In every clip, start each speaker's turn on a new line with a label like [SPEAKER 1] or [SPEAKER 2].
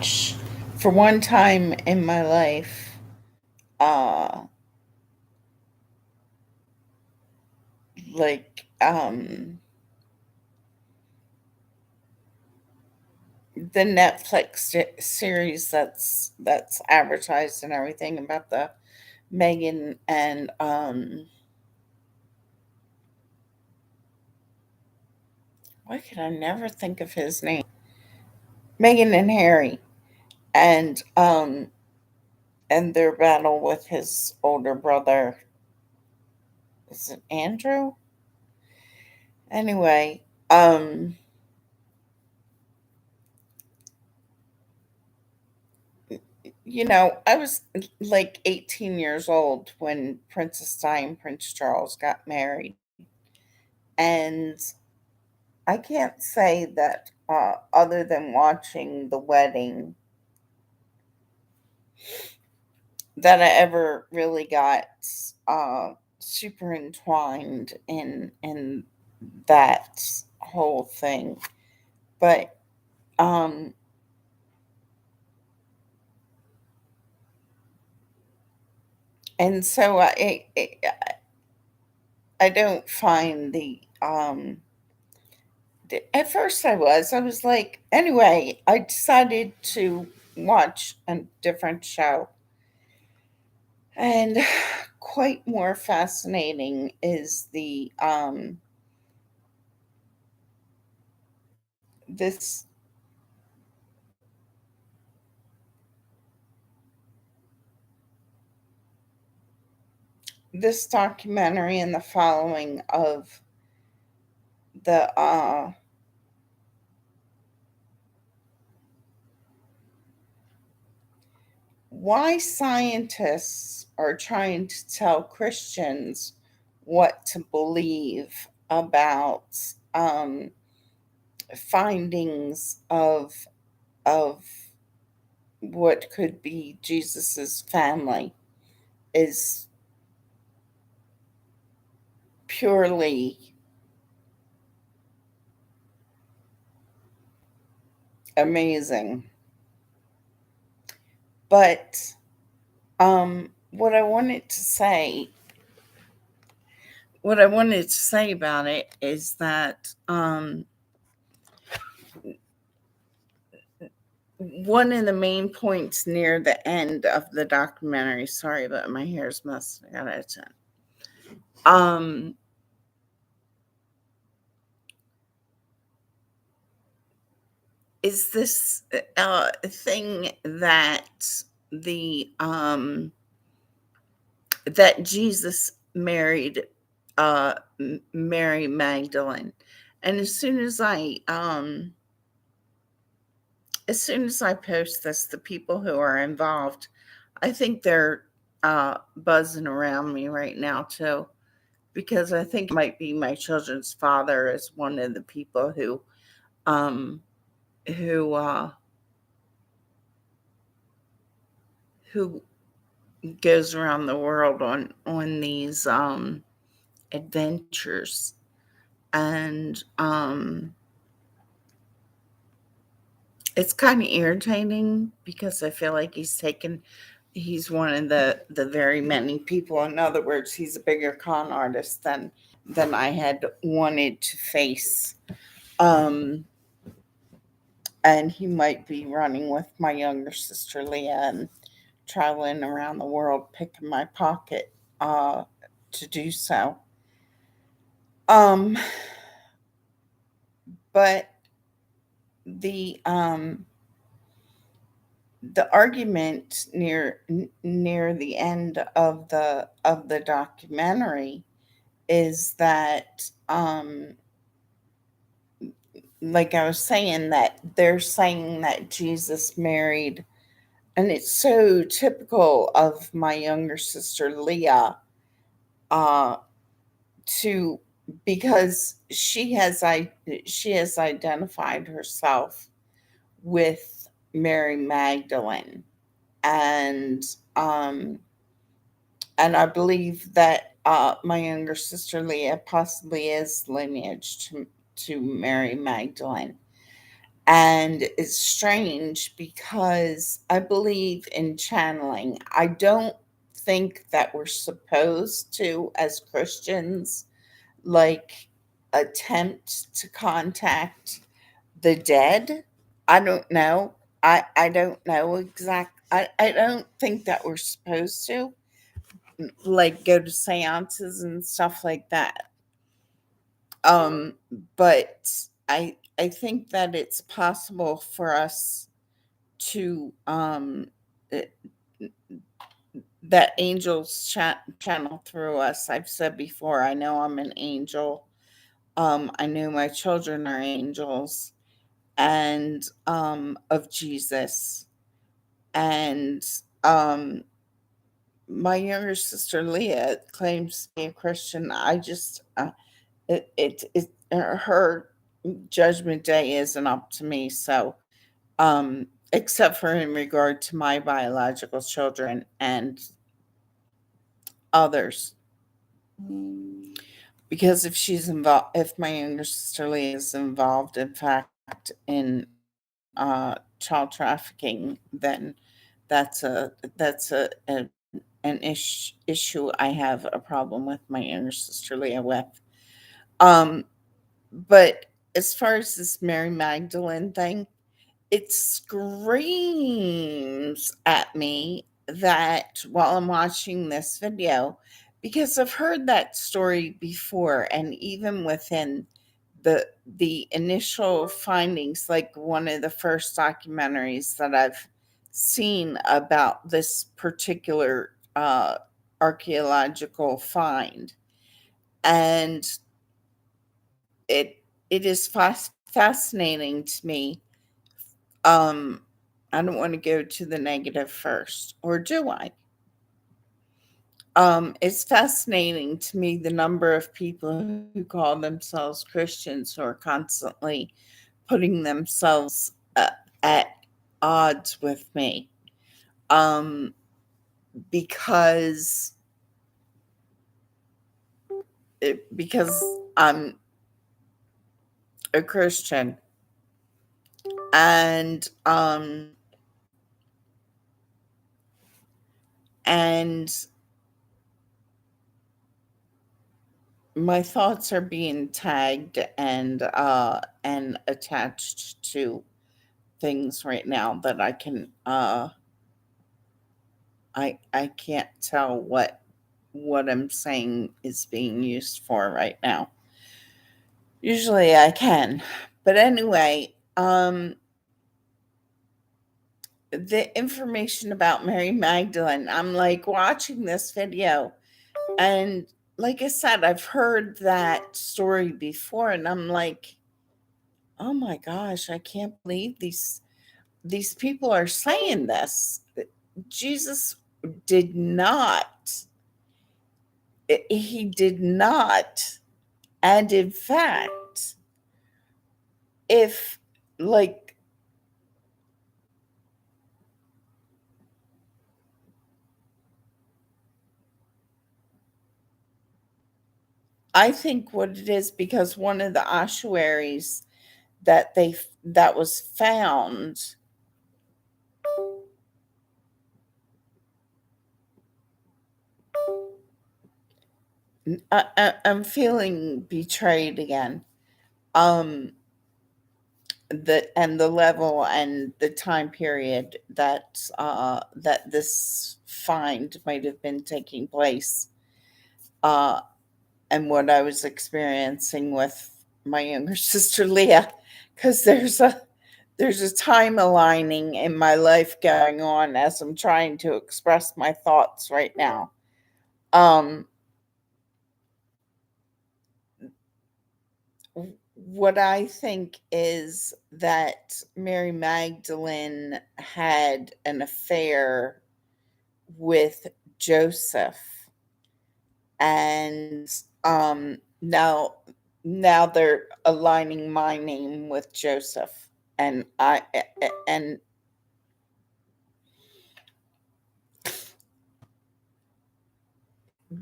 [SPEAKER 1] watch for one time in my life uh like the Netflix series that's advertised and everything about the Megan and why can I never think of his name? Megan and Harry and their battle with his older brother. Is it Andrew? Anyway, I was like 18 years old when Princess Di and Prince Charles got married. And I can't say that, other than watching the wedding, that I ever really got super entwined in that whole thing. But um, and so I don't find at first I was like, anyway, I decided to watch a different show. And quite more fascinating is this this documentary and the following of the why scientists are trying to tell Christians what to believe about findings of what could be Jesus's family is purely amazing. But what I wanted to say, what I wanted to say about it is that one of the main points near the end of the documentary, sorry, but my hair's messed. I gotta attend. Um, is this thing the that Jesus married Mary Magdalene, and as soon as I post this, the people who are involved, I think they're buzzing around me right now too, because I think it might be my children's father as one of the people um, who uh, who goes around the world on these adventures, and it's kind of irritating because I feel like he's one of the very many people. In other words, he's a bigger con artist than I had wanted to face. Um, and he might be running with my younger sister Leah and traveling around the world picking my pocket to do so. Um, but the um, the argument near the end of the documentary is that like I was saying, that they're saying that Jesus married, and it's so typical of my younger sister Leah, uh to because she has identified herself with Mary Magdalene, and um and I believe that my younger sister Leah possibly is lineage to Mary Magdalene. And it's strange because I believe in channeling. I don't think that we're supposed to, as Christians, like attempt to contact the dead. I don't know. I don't know I don't think that we're supposed to like go to seances and stuff like that. Um, but I think that it's possible for us to uh, that angels channel through us. I've said before, I know I'm an angel. I know my children are angels and of Jesus. And um my younger sister Leah claims to be a Christian. I just her judgment day isn't up to me. So except for in regard to my biological children and others, because if she's involved, if my younger sister Leah is involved in fact in child trafficking, then that's a an issue I have a problem with my younger sister Leah with. Um, but as far as this Mary Magdalene thing, it screams at me that while I'm watching this video, because I've heard that story before, and even within the initial findings, like one of the first documentaries that I've seen about this particular archaeological find, and it it is fascinating to me. um, I don't want to go to the negative first, or do I? It's fascinating to me the number of people who call themselves Christians who are constantly putting themselves at odds with me, um, because because I'm a Christian, and and my thoughts are being tagged and attached to things right now that I can't tell what I'm saying is being used for right now. Usually I can. But anyway, the information about Mary Magdalene, I'm like watching this video, and like I said, I've heard that story before, and I'm like, oh my gosh, I can't believe these people are saying this. Jesus did not, he did not. And in fact, if like I think what it is, because one of the ossuaries that was found, I'm feeling betrayed again. Um, the level and the time period that this find might have been taking place, uh, and what I was experiencing with my younger sister Leah, because there's a time aligning in my life going on as I'm trying to express my thoughts right now. Um, what I think is that Mary Magdalene had an affair with Joseph, and now they're aligning my name with Joseph, and and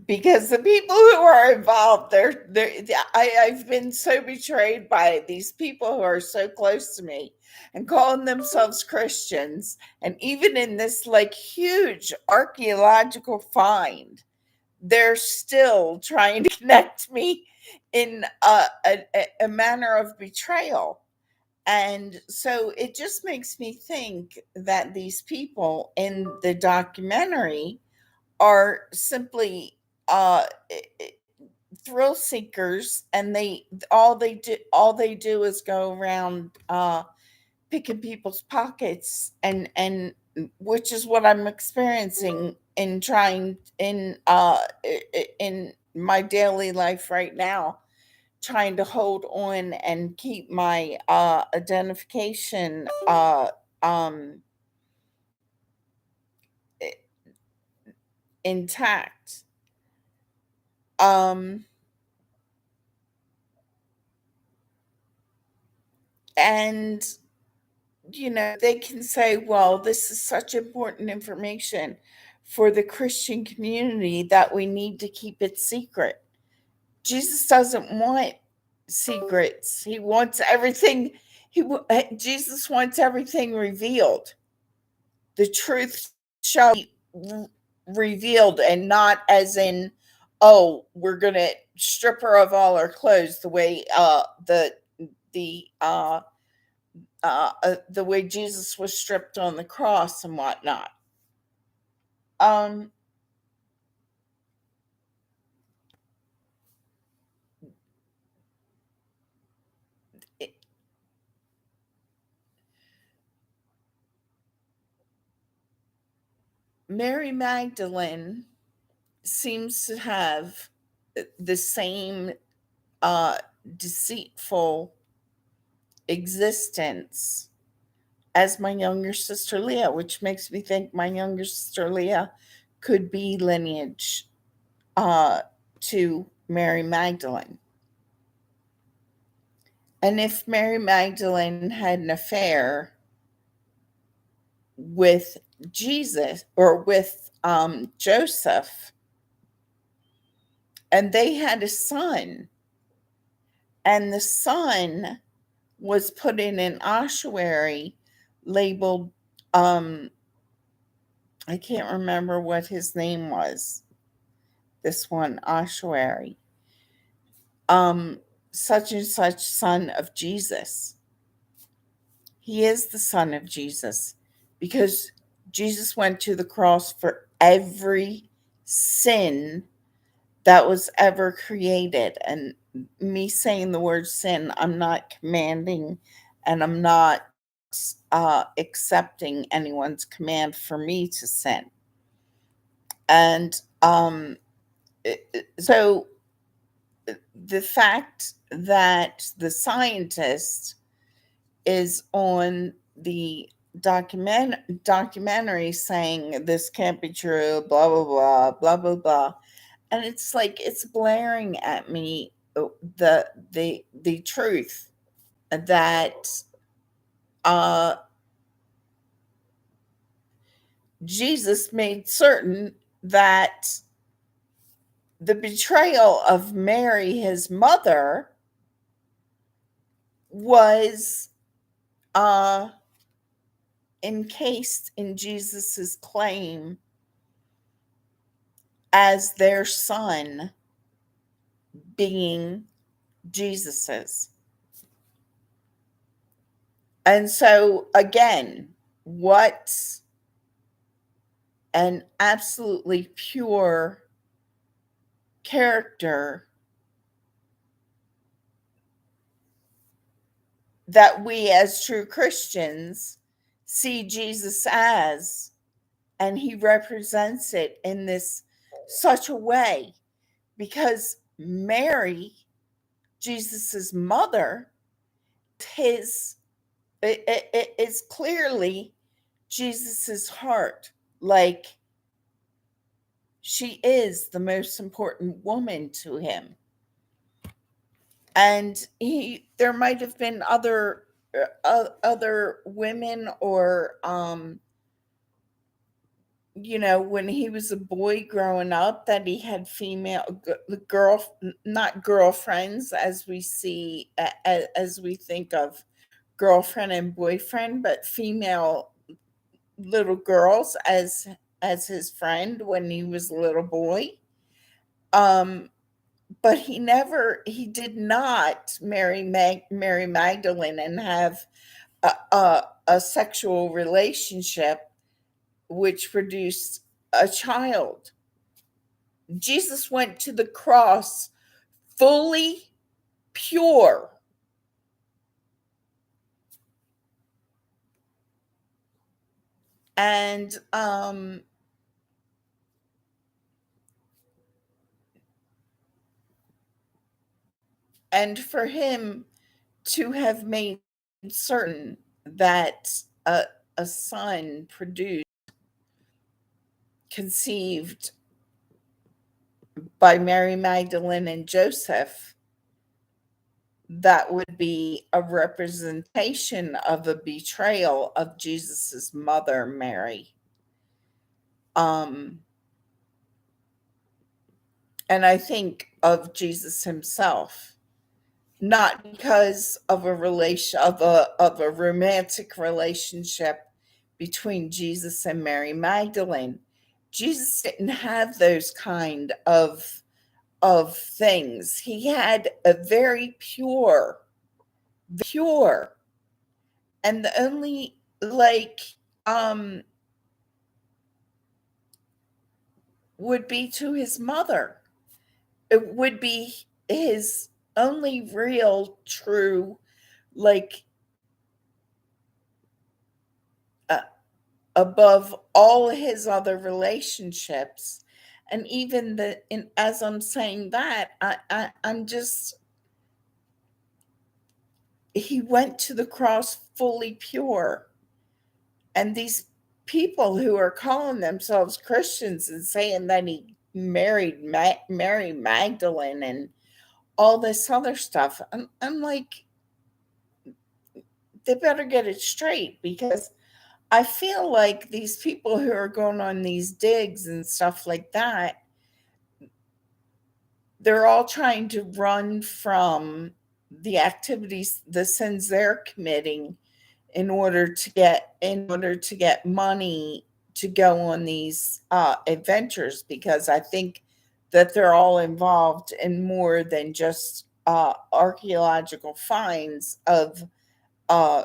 [SPEAKER 1] because the people who are involved, I've been so betrayed by these people who are so close to me and calling themselves Christians. And even in this like huge archaeological find, they're still trying to connect me in a manner of betrayal. And so it just makes me think that these people in the documentary are simply thrill seekers, and they do is go around picking people's pockets, and which is what I'm experiencing in trying in my daily life right now, trying to hold on and keep my identification um i- intact. um and they can say, well, this is such important information for the Christian community that we need to keep it secret. Jesus doesn't want secrets. He wants everything. Jesus wants everything revealed. The truth shall be revealed, and not as in, oh, we're going to strip her of all her clothes the way the way Jesus was stripped on the cross and whatnot. Um, it- Mary Magdalene seems to have the same uh, deceitful existence as my younger sister Leah, which makes me think my younger sister Leah could be lineage uh, to Mary Magdalene. And if Mary Magdalene had an affair with Jesus or with Joseph, and they had a son, and the son was put in an ossuary labeled, um, I can't remember what his name was, this one ossuary, um, such and such son of Jesus. He is the son of Jesus because Jesus went to the cross for every sin that was ever created. And me saying the word sin, I'm not commanding, and I'm not accepting anyone's command for me to sin. And so the fact that the scientist is on the documentary saying this can't be true, blah blah blah blah blah blah, and it's like it's blaring at me the truth that uh Jesus made certain that the betrayal of Mary, his mother, was uh encased in Jesus's claim as their son being Jesus's. And so again, what an absolutely pure character that we as true Christians see Jesus as, and he represents it in this such a way, because Mary, Jesus's mother, his it is clearly Jesus's heart. Like, she is the most important woman to him. And there might have been other women or when he was a boy growing up, that he had not girlfriends as we see, as we think of girlfriend and boyfriend, but female little girls as his friend when he was a little boy. Um, but he did not marry Mary Magdalene and have a sexual relationship which produced a child. Jesus went to the cross fully pure. And for him to have made certain that a son produced, conceived by Mary Magdalene and Joseph, that would be a representation of a betrayal of Jesus's mother, Mary. Um, and I think of Jesus himself, not because of a romantic relationship between Jesus and Mary Magdalene. Jesus didn't have those kind of things. He had a very pure, and the only um would be to his mother. It would be his only real true, like, uh, above all his other relationships. And even as I'm saying that, I'm just, he went to the cross fully pure. And these people who are calling themselves Christians and saying that he married Mary Magdalene and all this other stuff, I'm like, they better get it straight, because I feel like these people who are going on these digs and stuff like that, they're all trying to run from the activities, the sins they're committing, in order to get money to go on these adventures, because I think that they're all involved in more than just archaeological finds uh,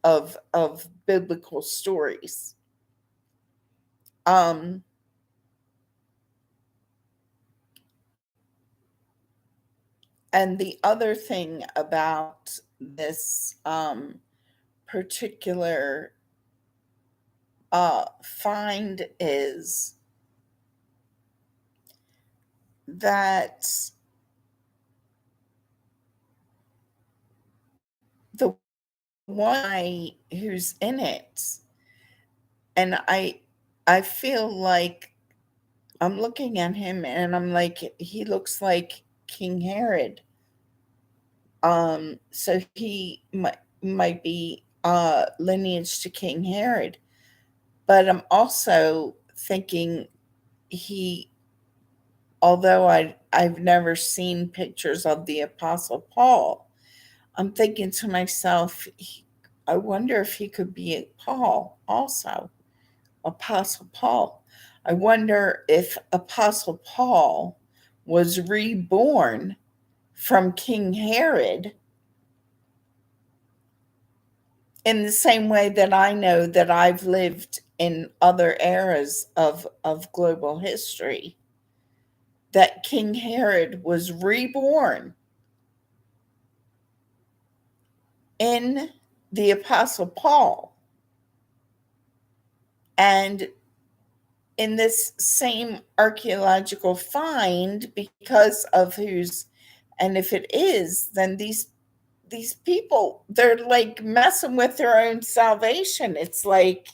[SPEAKER 1] of biblical stories. Um, and the other thing about this particular find is that the one who's in it, and I feel like I'm looking at him and I'm like, he looks like King Herod. So he might be lineage to King Herod. But I'm also thinking, he, although I've never seen pictures of the Apostle Paul, I'm thinking to myself, I wonder if he could be Paul also, Apostle Paul. I wonder if Apostle Paul was reborn from King Herod, in the same way that I know that I've lived in other eras of global history, that King Herod was reborn in the Apostle Paul. And in this same archaeological find, because of who's, and if it is, then these people, they're like messing with their own salvation. It's like,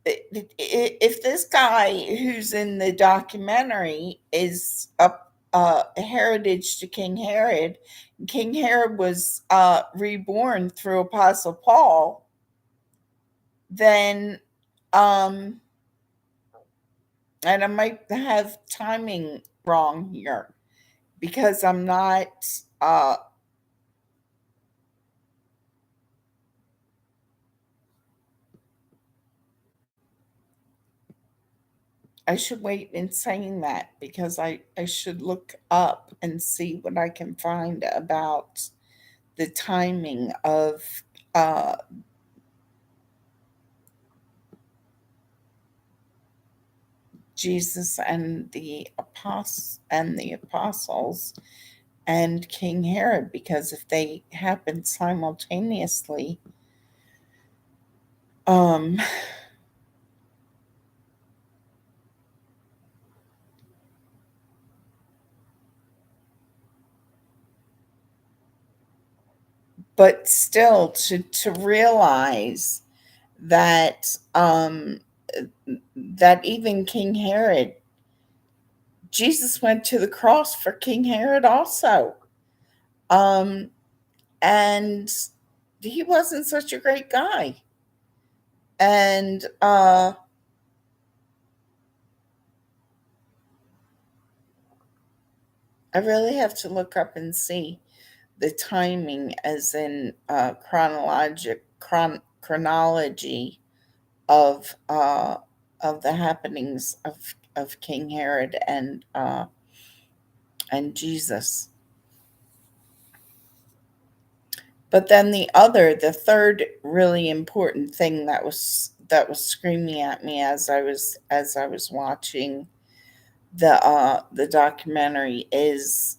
[SPEAKER 1] if this guy who's in the documentary is a heritage to King Herod, King Herod was reborn through Apostle Paul, then um, And I might have timing wrong here because I'm not. I should wait in saying that because I should look up and see what I can find about the timing of uh, Jesus and the apostles and King Herod, because if they happened simultaneously, um, but still to realize that that even King Herod, Jesus went to the cross for King Herod also. Um, and he wasn't such a great guy. And I really have to look up and see the timing, as in chronology of the happenings of King Herod and Jesus. But then the third really important thing that was screaming at me as I was watching the documentary is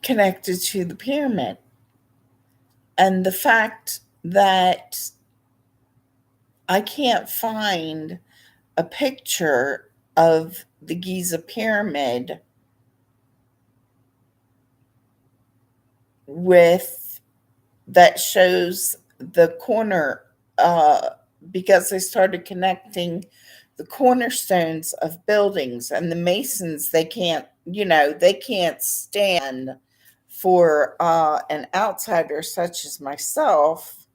[SPEAKER 1] connected to the pyramid and the fact that I can't find a picture of the Giza pyramid with that shows the corner, because they started connecting the cornerstones of buildings, and the masons, they can't stand for an outsider such as myself.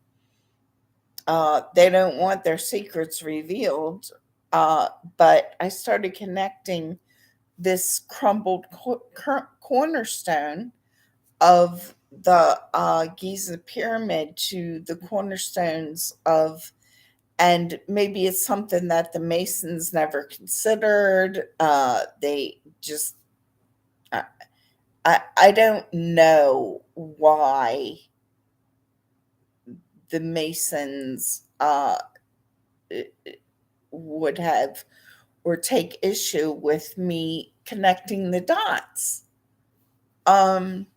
[SPEAKER 1] They don't want their secrets revealed. uh, but I started connecting this crumbled cornerstone of the Giza pyramid to the cornerstones of, and maybe it's something that the Masons never considered. They just, I, I don't know why the Masons would have or take issue with me connecting the dots. Um,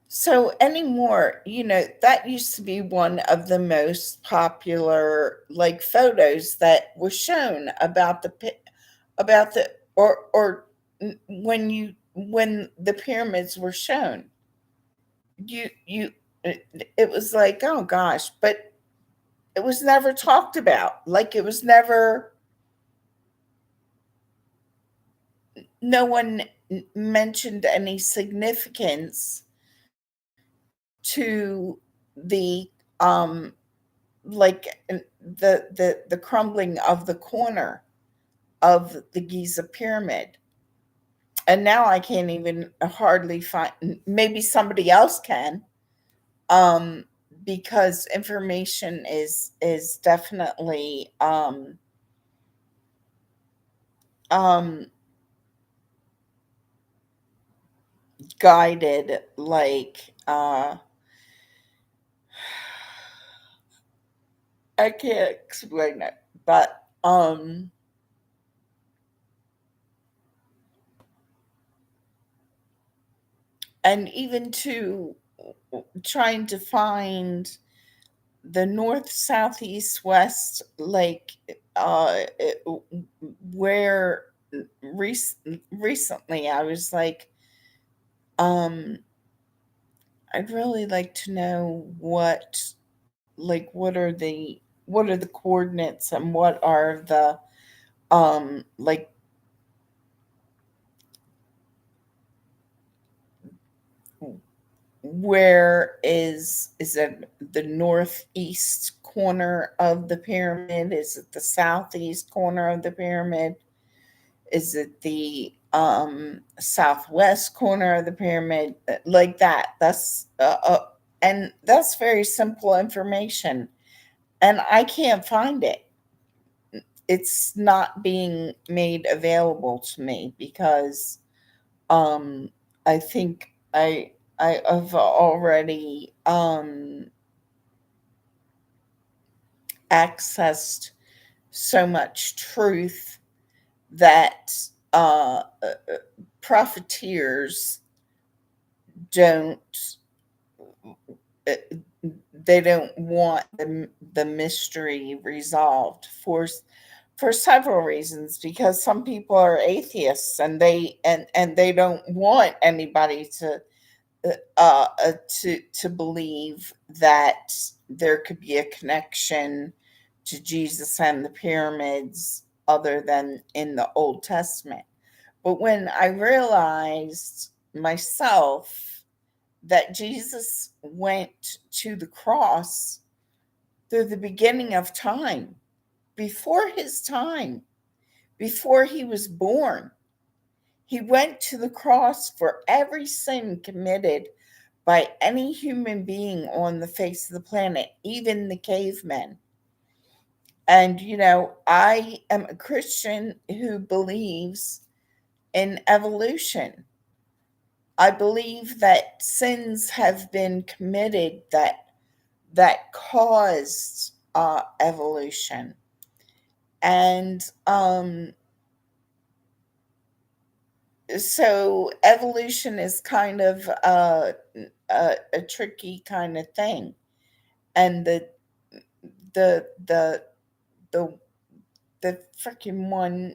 [SPEAKER 1] So anymore, that used to be one of the most popular like photos that was shown about about the when the pyramids were shown. It was like, oh gosh, but it was never talked about. Like it was never, no one mentioned any significance to the um like the crumbling of the corner of the Giza pyramid. And now I can't even hardly find, maybe somebody else can, um because information is definitely um guided, like I can't explain it, but and even to trying to find the north, south, east, west, like where recently I was like, um, I'd really like to know what are the coordinates and what are the like where is it the northeast corner of the pyramid? Is it the southeast corner of the pyramid? Is it the southwest corner of the pyramid? Like that. And that's very simple information, and I can't find it. It's not being made available to me because um I think I have already accessed so much truth that profiteers don't uh, they don't want the mystery resolved for several reasons, because some people are atheists and they don't want anybody to believe that there could be a connection to Jesus and the pyramids other than in the Old Testament. But when I realized myself that Jesus went to the cross through the beginning of time, before his time, before he was born, he went to the cross for every sin committed by any human being on the face of the planet, even the cavemen. And, I am a Christian who believes in evolution. I believe that sins have been committed that caused evolution. And so evolution is kind of a tricky kind of thing. And the the the the freaking one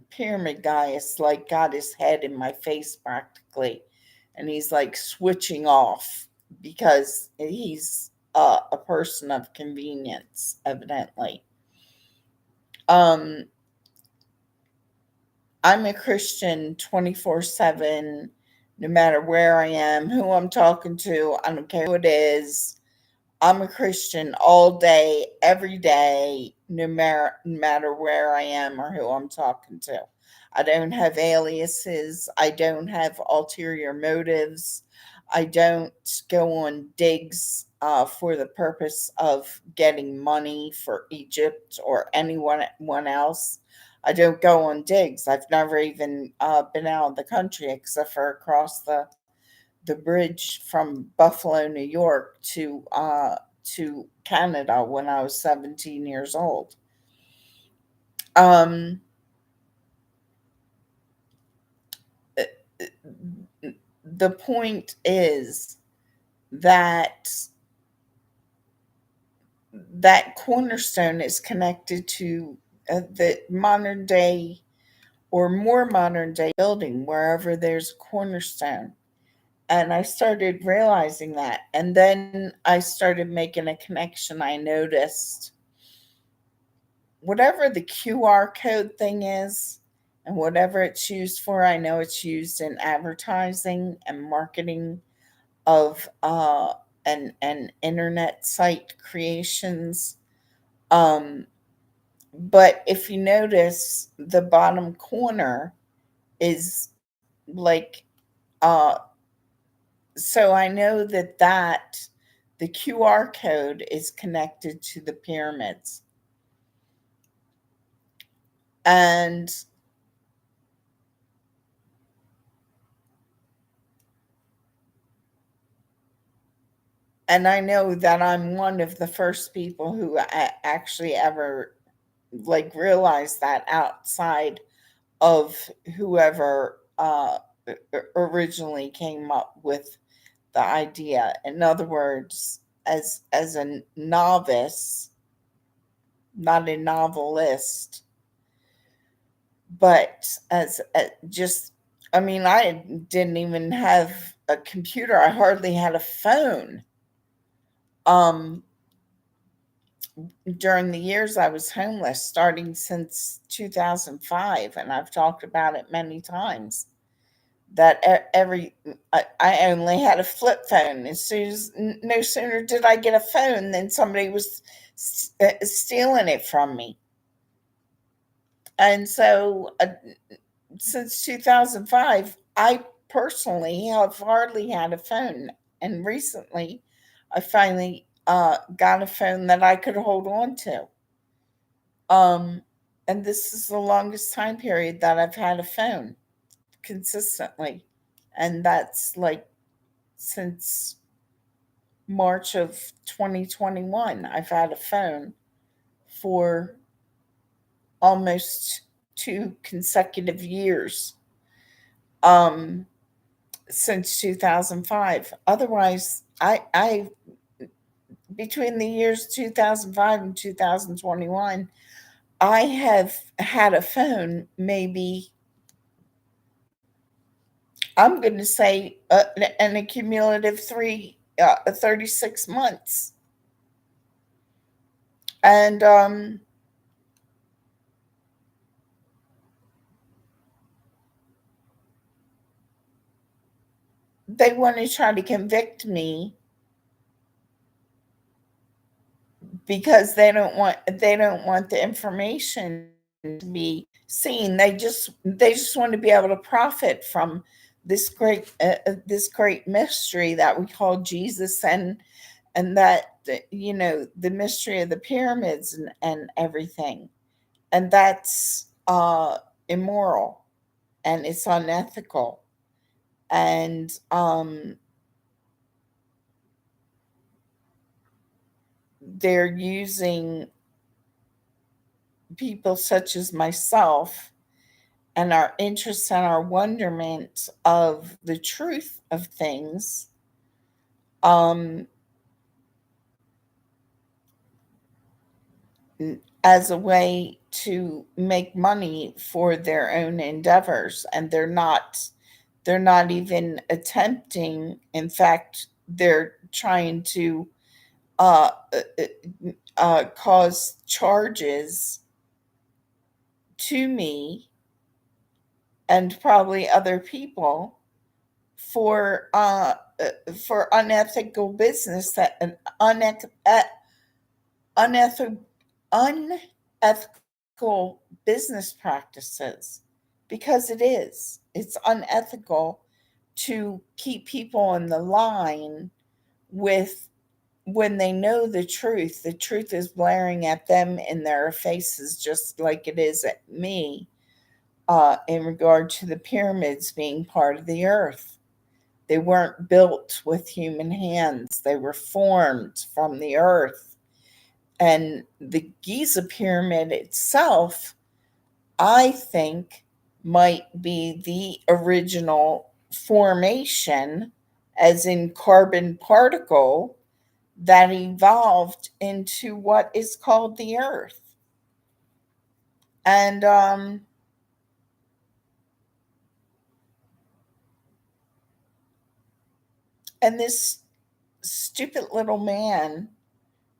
[SPEAKER 1] pyramid guy is like got his head in my face practically, and he's like switching off because he's a person of convenience, evidently. um I'm a Christian 24/7, no matter where I am, who I'm talking to, I don't care who it is. I'm a Christian all day, every day, no matter where I am or who I'm talking to. I don't have aliases. I don't have ulterior motives. I don't go on digs for the purpose of getting money for Egypt or anyone else. I don't go on digs. I've never even been out of the country except for across the bridge from Buffalo, New York to Canada when I was 17 years old. Um, uh, the point is that that cornerstone is connected to the modern day or more modern day building wherever there's a cornerstone. And I started realizing that. And then I started making a connection. I noticed whatever the QR code thing is and whatever it's used for, I know it's used in advertising and marketing of an internet site creations. Um, but if you notice, the bottom corner is like uh, so I know that the QR code is connected to the pyramids. And I know that I'm one of the first people who actually ever like realized that outside of whoever originally came up with the idea. In other words, as a novice, not a novelist, but as just, I mean, I didn't even have a computer. I hardly had a phone. Um, during the years I was homeless, starting since 2005, and I've talked about it many times, that I only had a flip phone. As soon as no sooner did I get a phone than somebody was stealing it from me. And so since 2005, I personally have hardly had a phone. And recently, I finally got a phone that I could hold on to. Um, and this is the longest time period that I've had a phone consistently. And that's like since March of 2021. I've had a phone for almost 2 consecutive years. Um, since 2005. Otherwise, I between the years 2005 and 2021, I have had a phone maybe I'm going to say an accumulative 36 months. And they want to try to convict me because they don't want the information to be seen. They just want to be able to profit from this great mystery that we call Jesus, and that the mystery of the pyramids and everything. And that's immoral, and it's unethical. And they're using people such as myself and our interest and our wonderment of the truth of things, um, as a way to make money for their own endeavors. And they're not even attempting. In fact, they're trying to uh, cause charges to me and probably other people for unethical business, that an unethical unethical business practices, because it's unethical to keep people in the line with when they know the truth is blaring at them in their faces, just like it is at me, in regard to the pyramids being part of the earth. They weren't built with human hands, they were formed from the earth. And the Giza pyramid itself, I think, might be the original formation, as in carbon particle, that evolved into what is called the earth. And this stupid little man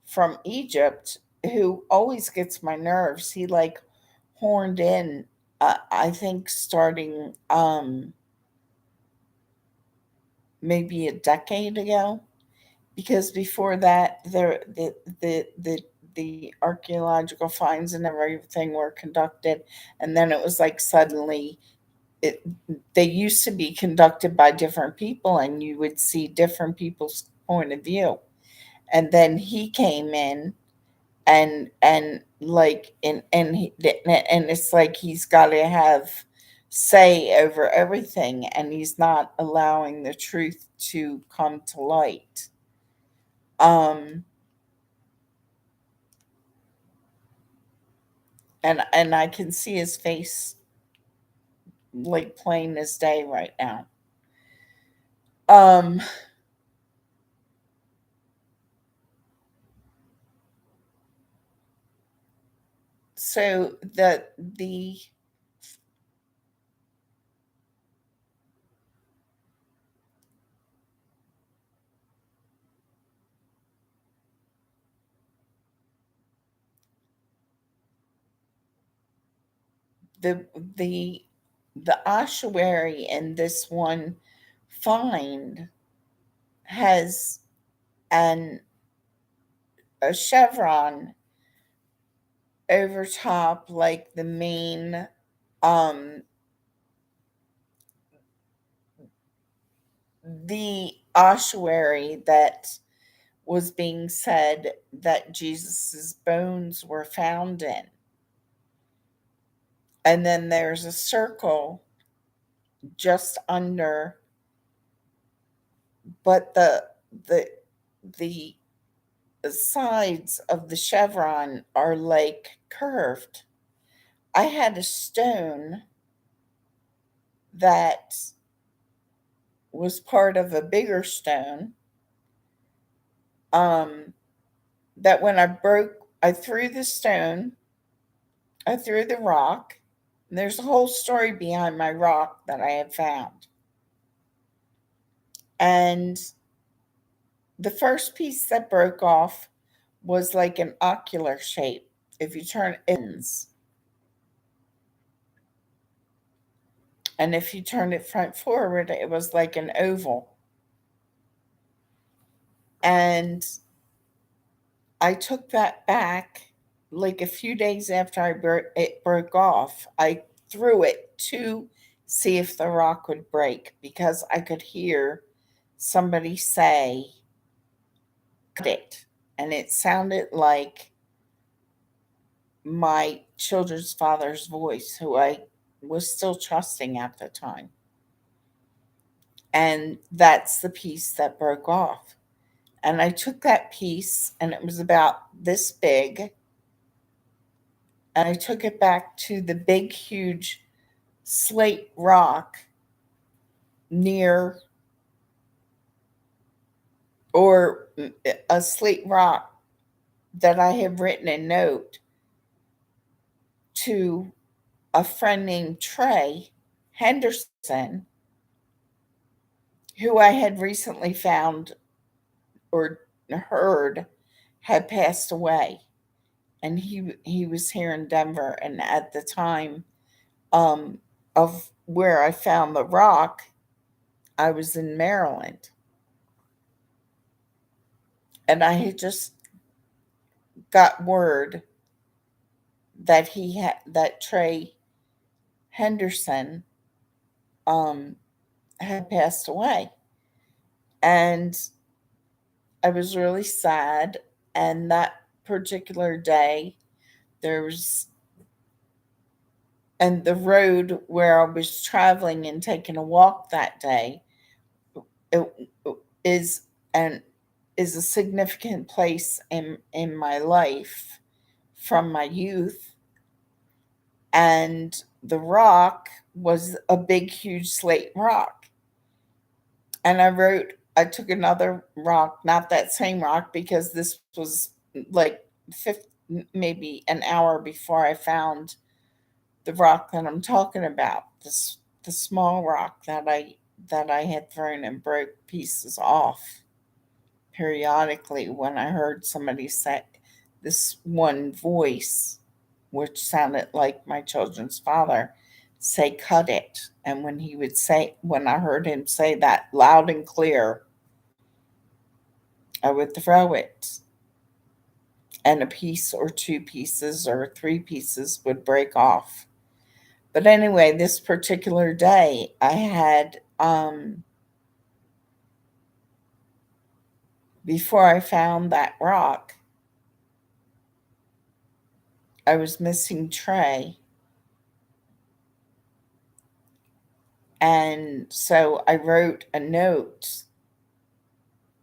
[SPEAKER 1] from Egypt, who always gets my nerves. He like horned in, I think, starting maybe a decade ago, because before that, the archaeological finds and everything were conducted, and then it was like suddenly it, they used to be conducted by different people, and you would see different people's point of view. And then he came in, and like and it's like he's got to have say over everything, and he's not allowing the truth to come to light. um and I can see his face like plain as day right now. um so the the ossuary in this one find has an a chevron over top, like the main um the ossuary that was being said that Jesus's bones were found in. And then there's a circle just under, but the the sides of the chevron are like curved. I had a stone that was part of a bigger stone, um, that when I threw the stone, I threw the rock. And there's a whole story behind my rock that I had found. And the first piece that broke off was like an ocular shape. If you turn ends, and if you turn it front forward, it was like an oval. And I took that back like a few days after it broke off. I threw it to see if the rock would break because I could hear somebody say, "Cut it." And it sounded like my children's father's voice, who I was still trusting at the time. And that's the piece that broke off. And I took that piece, and it was about this big, and I took it back to the big, huge slate rock near, or a slate rock that I had written a note to a friend named Trey Henderson, who I had recently found or heard had passed away. And he was here in Denver, and at the time um, of where I found the rock, I was in Maryland, and I had just got word that Trey Henderson um, had passed away, and I was really sad. And that particular day, there was and the road where I was traveling and taking a walk that day, it is an is a significant place in my life from my youth. And the rock was a big huge slate rock. And I took another rock, not that same rock, because this was like 50, maybe an hour before I found the rock that I'm talking about, this the small rock that I had thrown and broke pieces off periodically when I heard somebody say this one voice, which sounded like my children's father, say, "Cut it." And when I heard him say that loud and clear, I would throw it. And a piece or two pieces or three pieces would break off. But anyway, this particular day, I had, before I found that rock, I was missing Trey. And so I wrote a note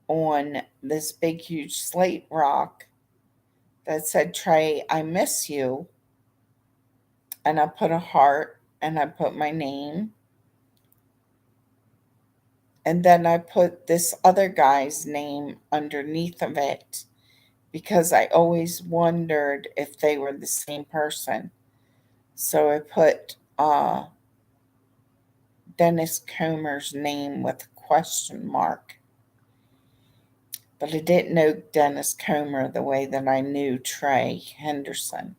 [SPEAKER 1] on this big, huge slate rock that said, "Trey, I miss you." And I put a heart and I put my name. And then I put this other guy's name underneath of it because I always wondered if they were the same person. So I put Dennis Comer's name with a question mark. But I didn't know Dennis Comer the way that I knew Trey Henderson.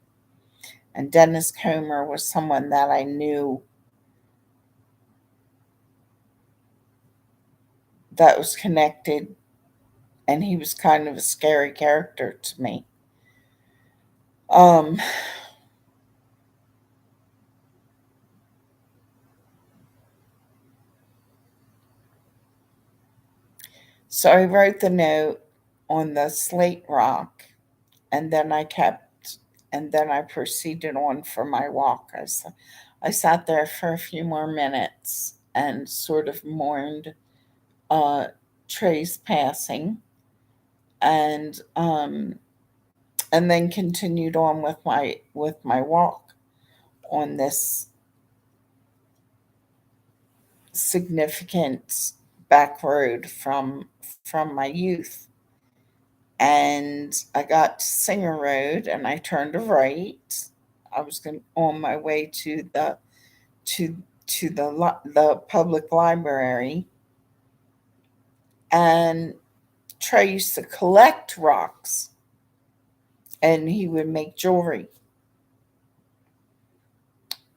[SPEAKER 1] And Dennis Comer was someone that I knew that was connected, and he was kind of a scary character to me. Um, so I wrote the note on the slate rock, and then and then I proceeded on for my walk. I sat there for a few more minutes and sort of mourned uh, Trey's passing, and then continued on with my walk on this significant back road from my youth. And I got to Singer Road, and I turned a right. I was on my way to the public library, and Trey used to collect rocks, and he would make jewelry.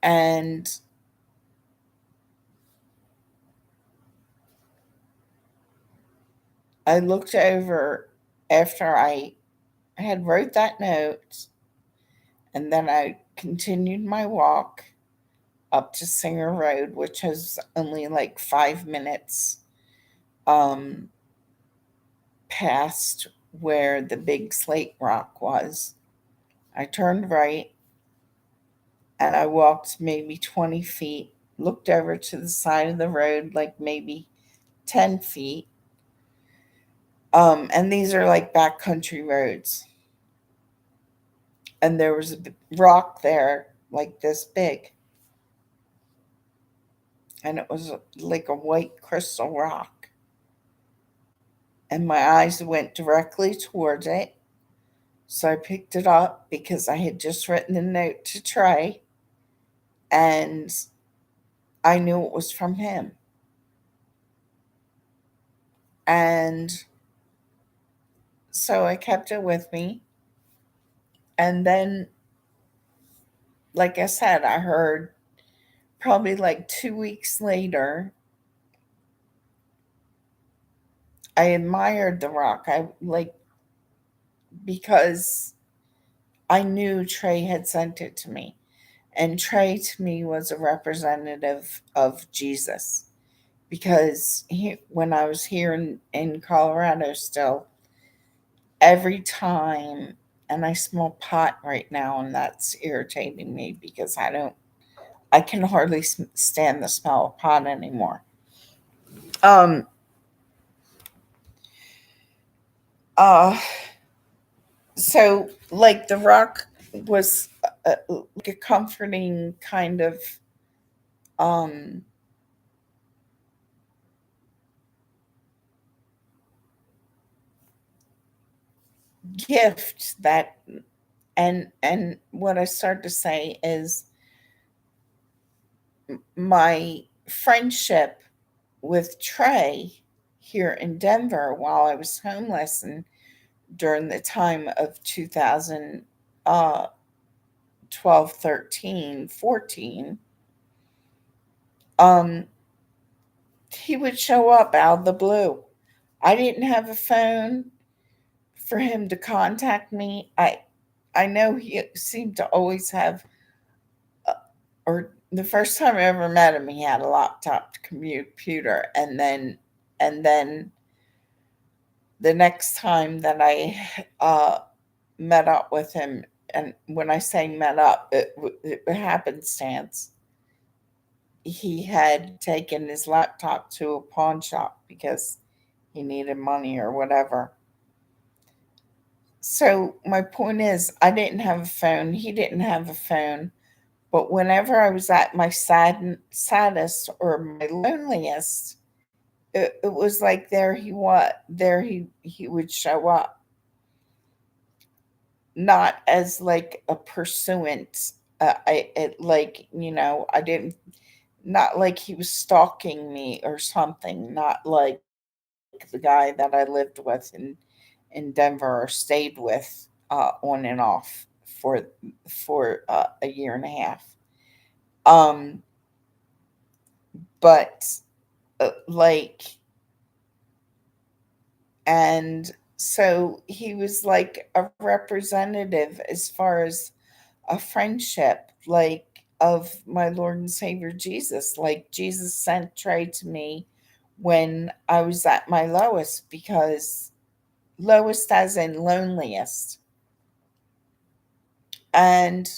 [SPEAKER 1] And I looked over after I had wrote that note, and then I continued my walk up to Singer Road, which is only like 5 minutes um, past where the big slate rock was. I turned right, and I walked maybe 20 feet, looked over to the side of the road, like maybe 10 feet. And these are like backcountry roads. And there was a rock there, like this big. And it was like a white crystal rock. And my eyes went directly towards it. So I picked it up because I had just written a note to Trey, and I knew it was from him. And so I kept it with me. And then, like I said, I heard probably like 2 weeks later, I admired the rock. I like, because I knew Trey had sent it to me. And Trey to me was a representative of Jesus, because when I was here in Colorado still, every time, and I smell pot right now, and that's irritating me because I can hardly stand the smell of pot anymore. Um, uh, so like the rock was like a comforting kind of um gift that, and what I start to say is my friendship with Trey here in Denver while I was homeless, and during the time of 2012, 13, 14, um, he would show up out of the blue. I didn't have a phone for him to contact me. I know he seemed to always have, or the first time I ever met him, he had a laptop computer, and then the next time that I met up with him, and when I say met up, it happenstance. He had taken his laptop to a pawn shop because he needed money or whatever. So my point is, I didn't have a phone. He didn't have a phone. But whenever I was at my saddest or my loneliest, it was like there he would show up, not as like a pursuant. Like, I didn't, not like he was stalking me or something. Not like the guy that I lived with in Denver or stayed with on and off for a year and a half. Um, but like And so he was like a representative as far as a friendship, like of my Lord and Savior Jesus. Like Jesus sent Trey to me when I was at my lowest, because lowest as in loneliest. And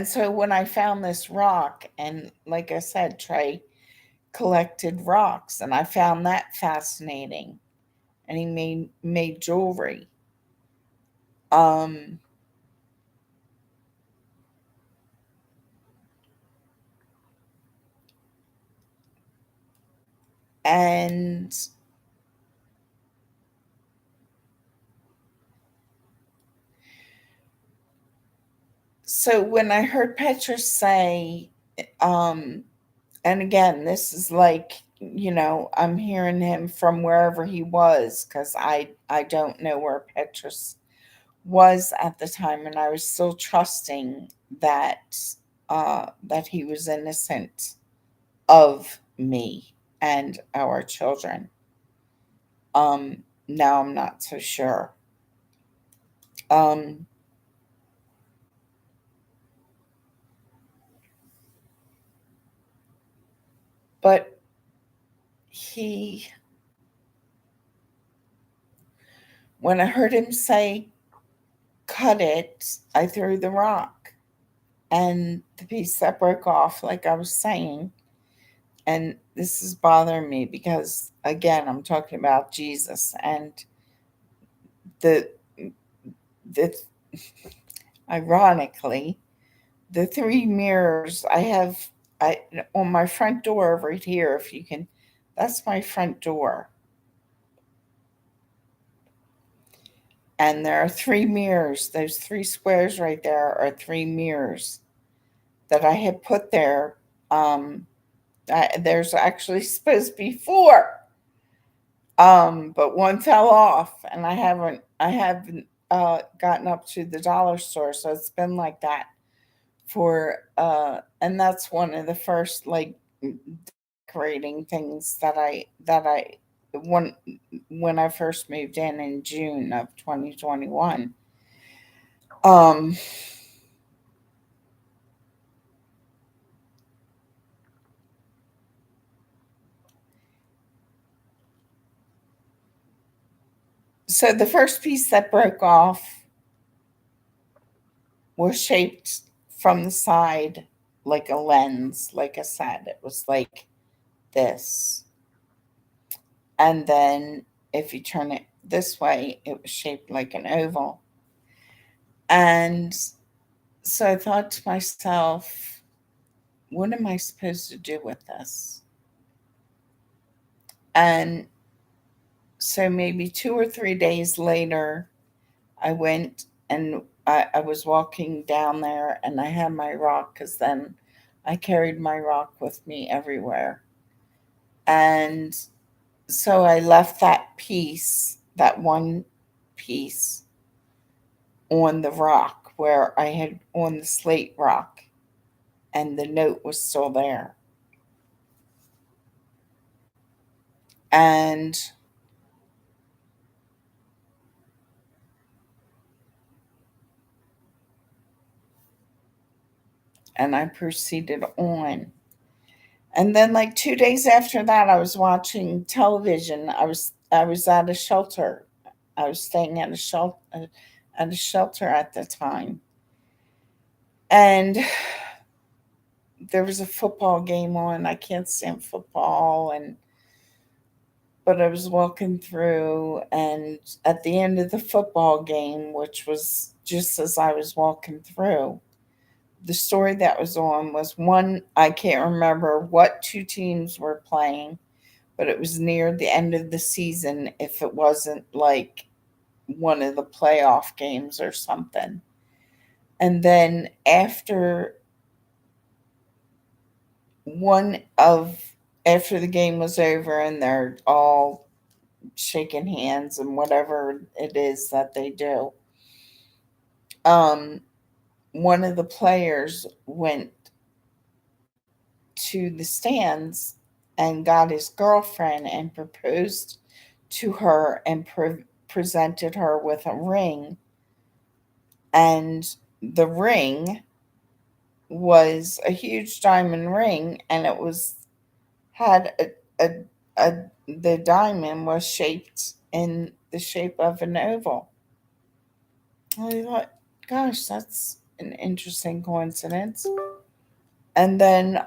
[SPEAKER 1] so when I found this rock, and like I said, Trey collected rocks, and I found that fascinating. And he made jewelry. Um and so when I heard Petra say, um and again, this is like, I'm hearing him from wherever he was, because I don't know where Petrus was at the time, and I was still trusting that that he was innocent of me and our children. Now I'm not so sure. Um, but he, when I heard him say, "Cut it," I threw the rock, and the piece that broke off, like I was saying, and this is bothering me because again, I'm talking about Jesus, and the the ironically, the three mirrors I have, I on my front door right here, if you can, that's my front door. And there are three mirrors. Those three squares right there are three mirrors that I had put there. There's actually supposed to be four, but one fell off, and I haven't gotten up to the dollar store, so it's been like that for and that's one of the first like decorating things that I when I first moved in June of 2021. um so the first piece that broke off was shaped from the side like a lens. Like I said, it was like this, and then if you turn it this way, it was shaped like an oval. And so I thought to myself, what am I supposed to do with this? And so maybe 2 or 3 days later, I went and I was walking down there, and I had my rock, because then I carried my rock with me everywhere. And so I left that piece, that one piece, on the rock where I had on the slate rock, and the note was still there. And I proceeded on. And then like 2 days after that, I was watching television. I was at a shelter. I was staying at a shelter at the time. And there was a football game on. I can't stand football, and but I was walking through, and at the end of the football game, which was just as I was walking through, the story that was on was one, I can't remember what two teams were playing, but it was near the end of the season, if it wasn't like one of the playoff games or something. And then one of after the game was over, and they're all shaking hands and whatever it is that they do, um one of the players went to the stands and got his girlfriend and proposed to her and presented her with a ring. And the ring was a huge diamond ring, and it was had the diamond was shaped in the shape of an oval. I thought, gosh, that's an interesting coincidence. And then,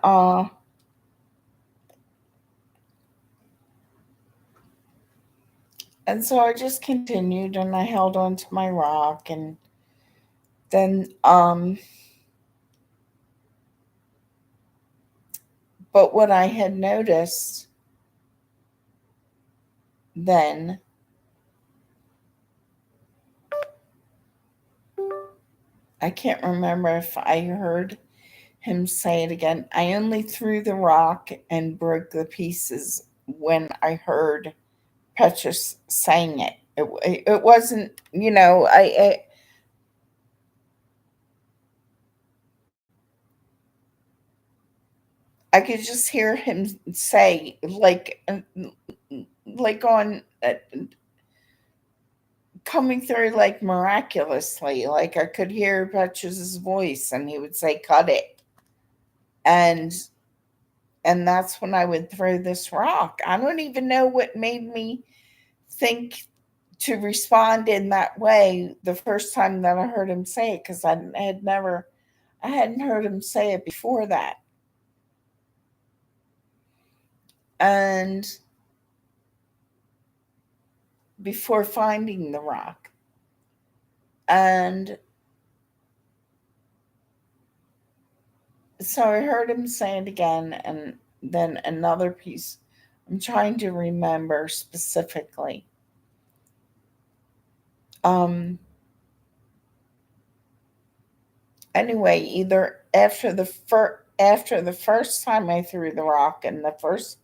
[SPEAKER 1] and so I just continued and I held on to my rock. And then, but what I had noticed then, I can't remember if I heard him say it again. I only threw the rock and broke the pieces when I heard Petrus saying it. It wasn't, I could just hear him say, like on coming through like miraculously. Like I could hear Petrus's voice, and he would say, "Cut it," and that's when I would throw this rock. I don't even know what made me think to respond in that way the first time that I heard him say it, because I hadn't heard him say it before that. And before finding the rock. And so I heard him say it again, and then another piece. I'm trying to remember specifically. Um, anyway, either after the first time I threw the rock and the first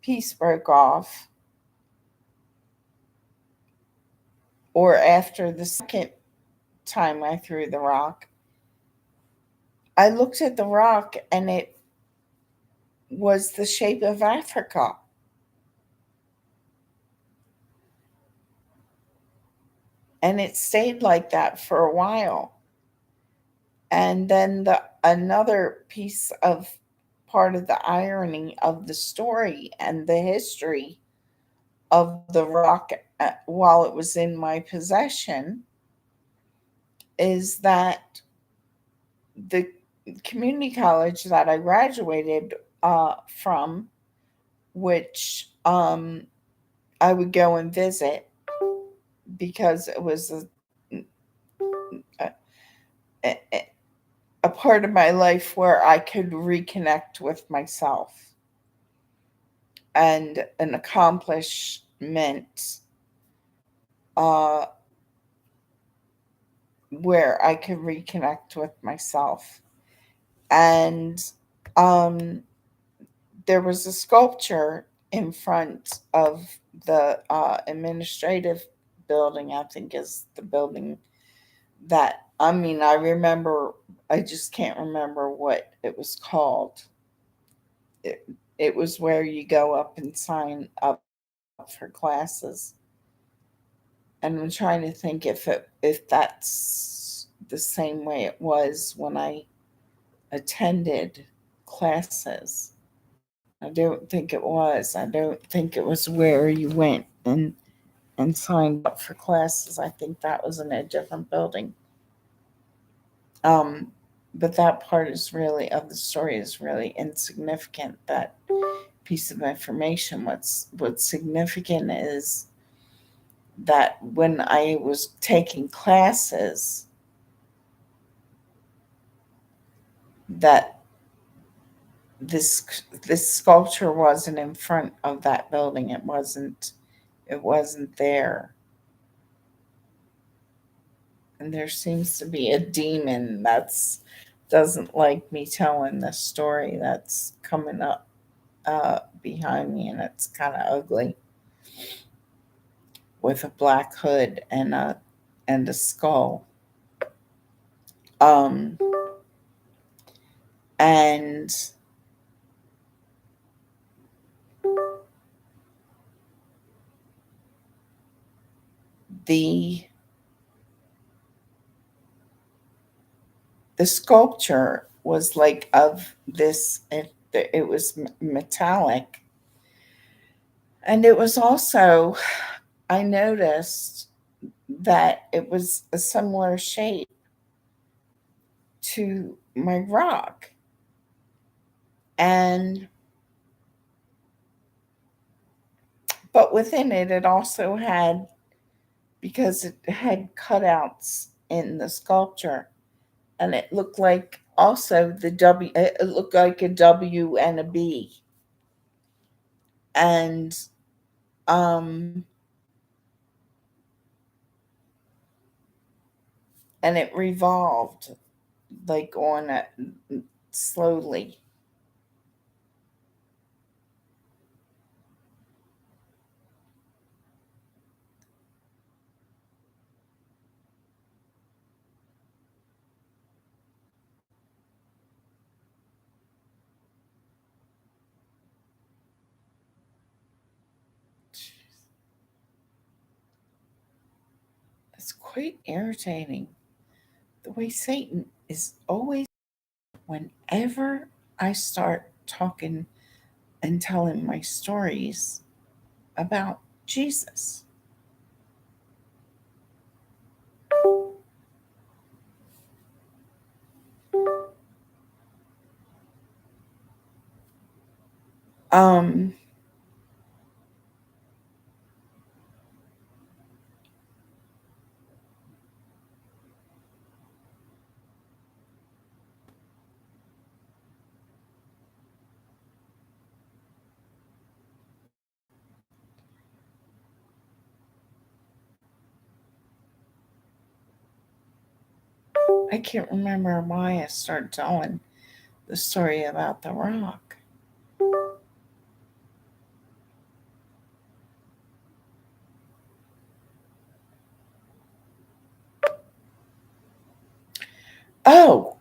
[SPEAKER 1] piece broke off, or after the second time I threw the rock, I looked at the rock and it was the shape of Africa. And it stayed like that for a while. And then the another piece of part of the irony of the story and the history of the rock, while it was in my possession, is that the community college that I graduated from, which I would go and visit because it was a, a, a part of my life where I could reconnect with myself, and an accomplishment uh, where I could reconnect with myself. And um, there was a sculpture in front of the administrative building, I think is the building that, I mean, I remember, I just can't remember what it was called. It, it was where you go up and sign up for classes. And I'm trying to think if that's the same way it was when I attended classes. I don't think it was. I don't think it was where you went and signed up for classes. I think that was in a different building. Um, but that part is really of the story is really insignificant. That piece of information. What's significant is that when I was taking classes, that this sculpture wasn't in front of that building. It wasn't there. And there seems to be a demon that's doesn't like me telling this story that's coming up behind me, and it's kind of ugly with a black hood and a skull. Um, and the the sculpture was like of this, it was metallic, and it was also, I noticed that it was a similar shape to my rock. And but within it, it also had, because it had cutouts in the sculpture, and it looked like also the W, it looked like a W and a B. And um and it revolved like on it slowly. It's quite irritating the way Satan is always, whenever I start talking and telling my stories about Jesus. Um, I can't remember why I started telling the story about the rock. Oh,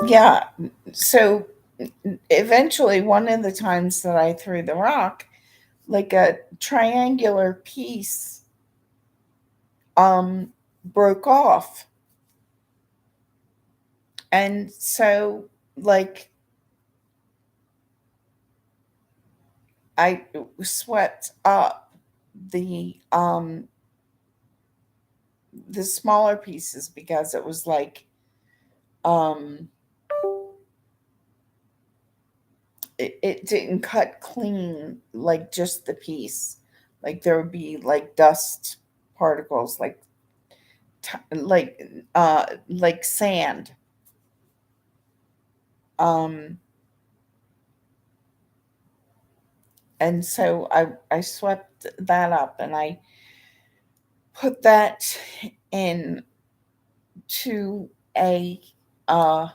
[SPEAKER 1] yeah. So eventually, one of the times that I threw the rock, like a triangular piece broke off. And so, like, I swept up the um the smaller pieces because it was like, um it didn't cut clean, like just the piece. Like there would be like dust particles, like like sand. Um and so I swept that up, and I put that in to uh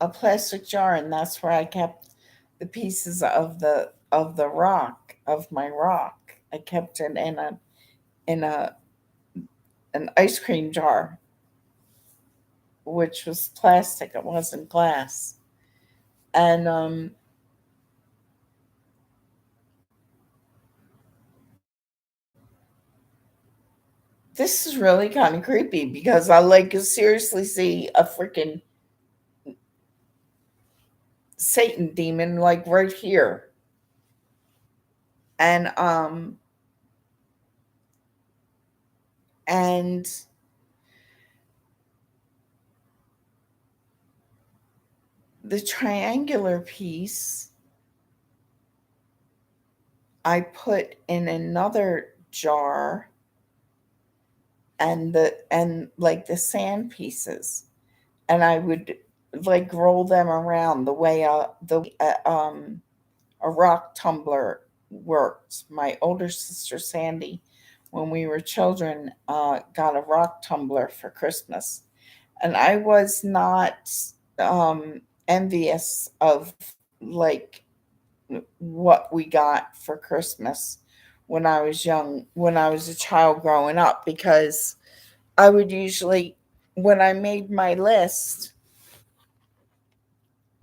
[SPEAKER 1] a plastic jar, and that's where I kept the pieces of the rock, of my rock. I kept it in a an ice cream jar, which was plastic. It wasn't glass. And this is really kind of creepy because I like seriously see a freaking Satan demon like right here. And and the triangular piece I put in another jar, and like the sand pieces, and I would like roll them around the way a rock tumbler worked. My older sister Sandy, when we were children, got a rock tumbler for Christmas, and I was not envious of like what we got for Christmas when I was young, when I was a child growing up, because I would usually, when I made my list,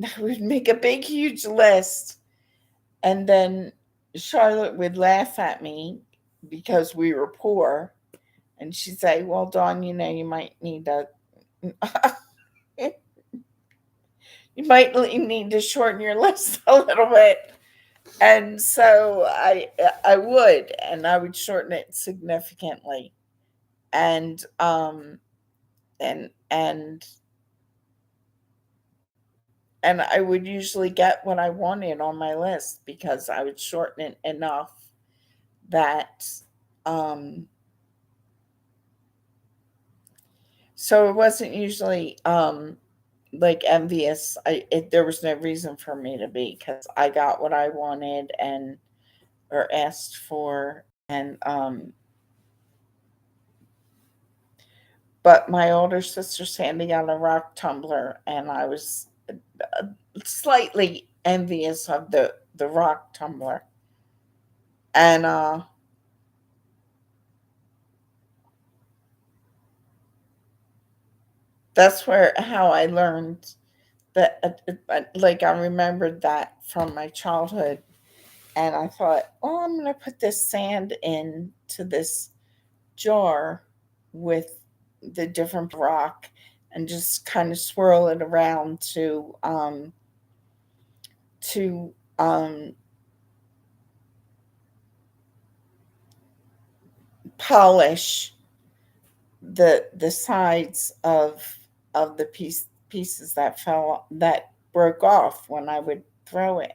[SPEAKER 1] I would make a big, huge list, and then Charlotte would laugh at me because we were poor, and she'd say, "Well, Dawn, you might need to, need to shorten your list a little bit." And so I would, and I would shorten it significantly, and and and and I would usually get what I wanted on my list because I would shorten it enough that um so it wasn't usually like envious. There was no reason for me to be, because I got what I wanted and or asked for. And but my older sister Sandy got a rock tumbler, and I was slightly envious of the rock tumbler. And that's where how I learned that. Like, I remembered that from my childhood, and I thought, oh, I'm going to put this sand into this jar with the different rock, and just kind of swirl it around to polish the sides of the pieces that that broke off when I would throw it.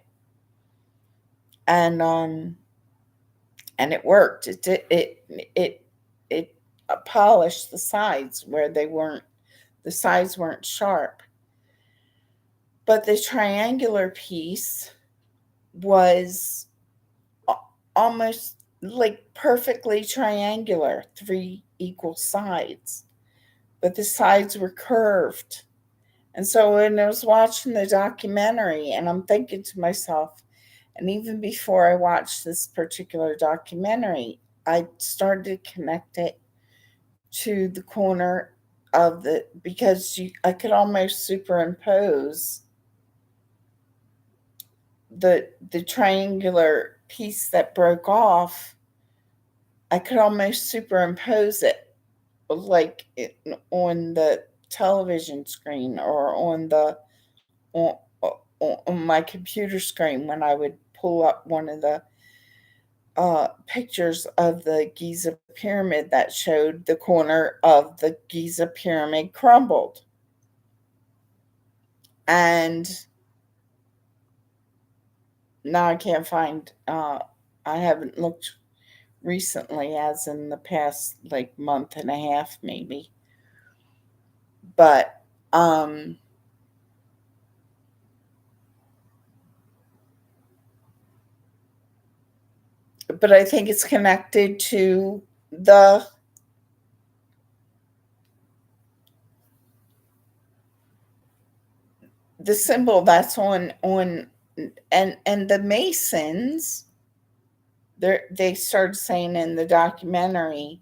[SPEAKER 1] And it worked. It polished the sides where the sides weren't sharp. But the triangular piece was almost like perfectly triangular, three equal sides, but the sides were curved. And so when I was watching the documentary, and I'm thinking to myself, and even before I watched this particular documentary, I started to connect it to the corner of because I could almost superimpose the triangular piece that broke off. I could almost superimpose it, like on the television screen, or on, on my computer screen, when I would pull up one of the pictures of the Giza pyramid that showed the corner of the Giza pyramid crumbled. And now I can't find, I haven't looked recently, as in the past like month and a half maybe. But but I think it's connected to the symbol that's on. And the Masons, they started saying in the documentary,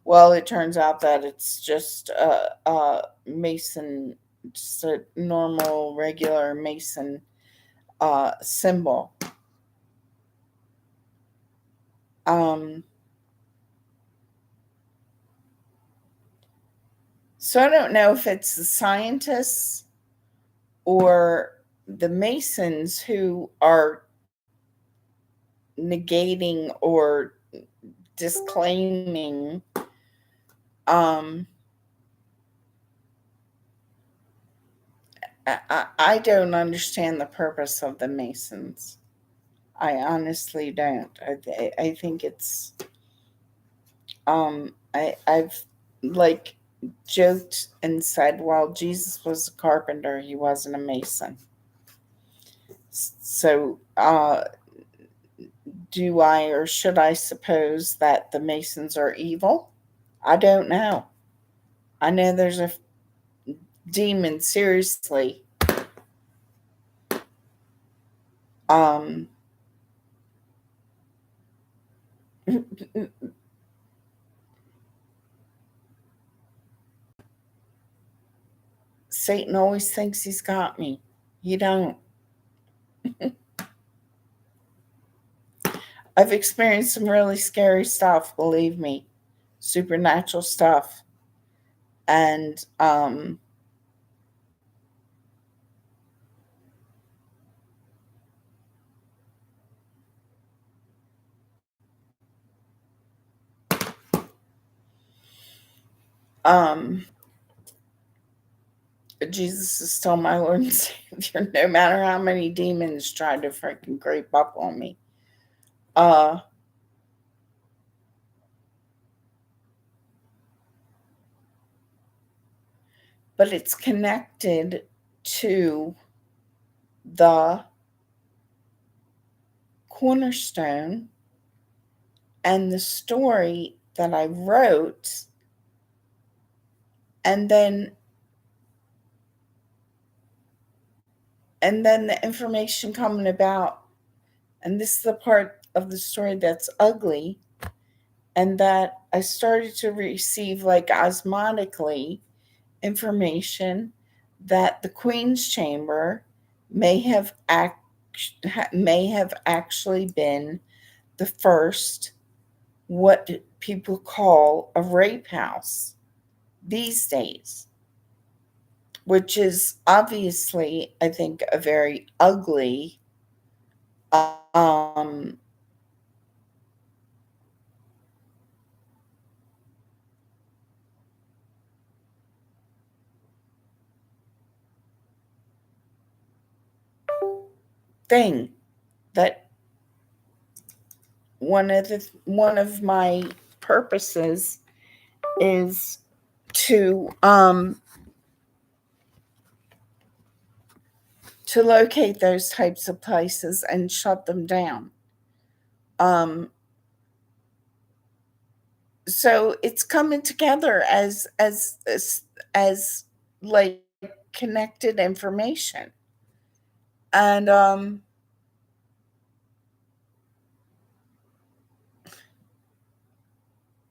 [SPEAKER 1] well, it turns out that it's just a Mason, just a normal regular Mason symbol. um so I don't know if it's the scientists or the Masons who are negating or disclaiming. um I don't understand the purpose of the Masons. I honestly don't. I think it's I've like joked and said, well, Jesus was a carpenter, he wasn't a mason. So do I, or should I suppose that the Masons are evil? I don't know. I know there's a demon, seriously. Um, Satan always thinks he's got me. He don't. I've experienced some really scary stuff, believe me, supernatural stuff. And um, Jesus is still my Lord and Savior, no matter how many demons try to freaking creep up on me. Uh, but it's connected to the cornerstone and the story that I wrote, and then the information coming about. And this is the part of the story that's ugly, and that I started to receive, like, osmotically, information that the Queen's Chamber may have actually been the first, what people call, a rape house these days, which is obviously, I think, a very ugly um, thing. That one of my purposes is to locate those types of places and shut them down. Um, so it's coming together as like connected information, and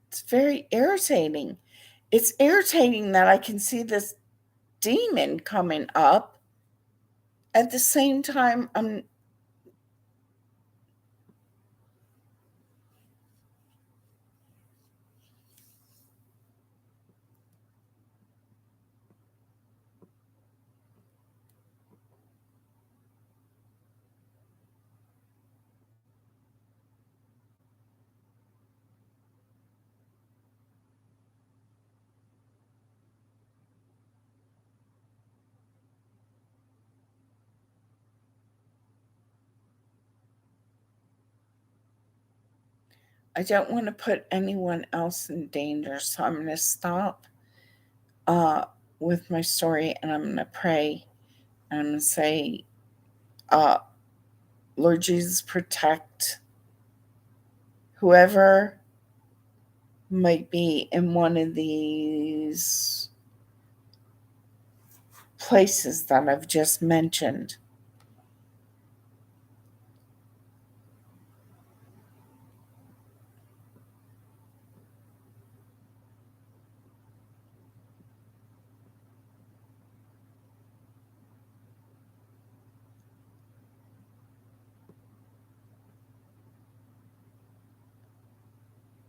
[SPEAKER 1] it's very irritating. It's irritating that I can see this demon coming up at the same time. I don't want to put anyone else in danger, so I'm going to stop uh, with my story, and I'm going to pray, and I'm going to say, uh, Lord Jesus, protect whoever might be in one of these places that I've just mentioned.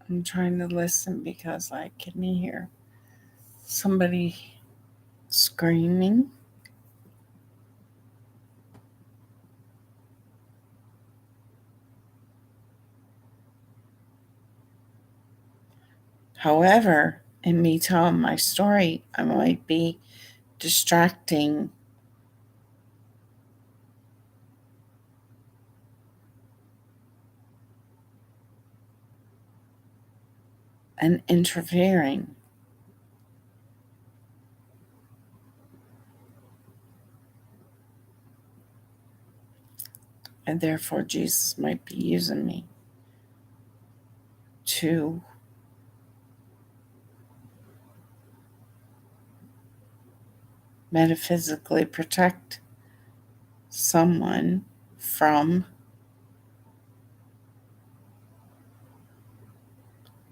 [SPEAKER 1] I'm trying to listen because I can hear somebody screaming. However, in me telling my story, I might be distracting and interfering, and therefore Jesus might be using me to metaphysically protect someone from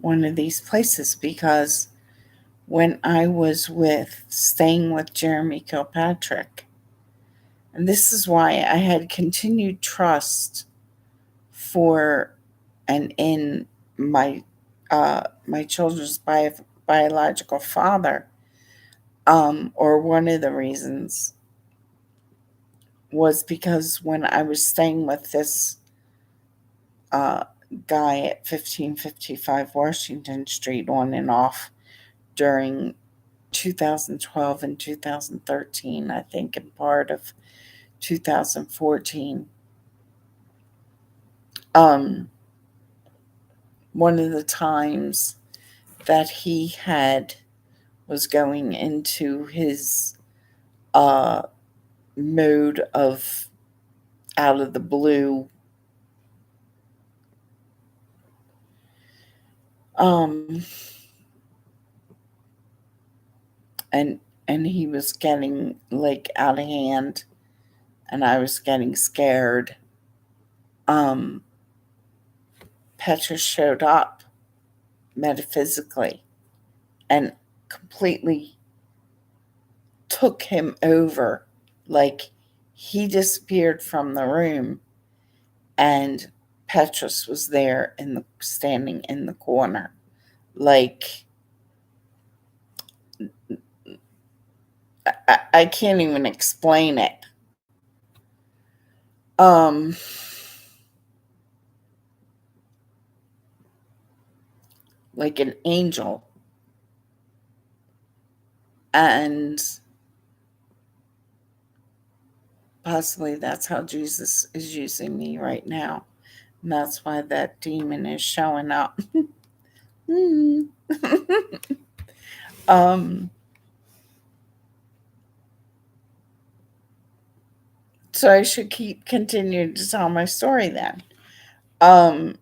[SPEAKER 1] one of these places. Because when I was staying with Jeremy Kilpatrick, and this is why I had continued trust for and in my children's biological father, or one of the reasons was because when I was staying with this uh, guy at 1555 Washington Street on and off during 2012 and 2013, I think, and part of 2014. Um, One of the times that he had was going into his uh, mode of out of the blue, um, and he was getting like out of hand, and I was getting scared. um Petra showed up metaphysically and completely took him over. Like, he disappeared from the room, and Petrus was there standing in the corner. Like, I can't even explain it. Um like an angel. And possibly that's how Jesus is using me right now. And that's why that demon is showing up. um, so I should continue to tell my story then. Um,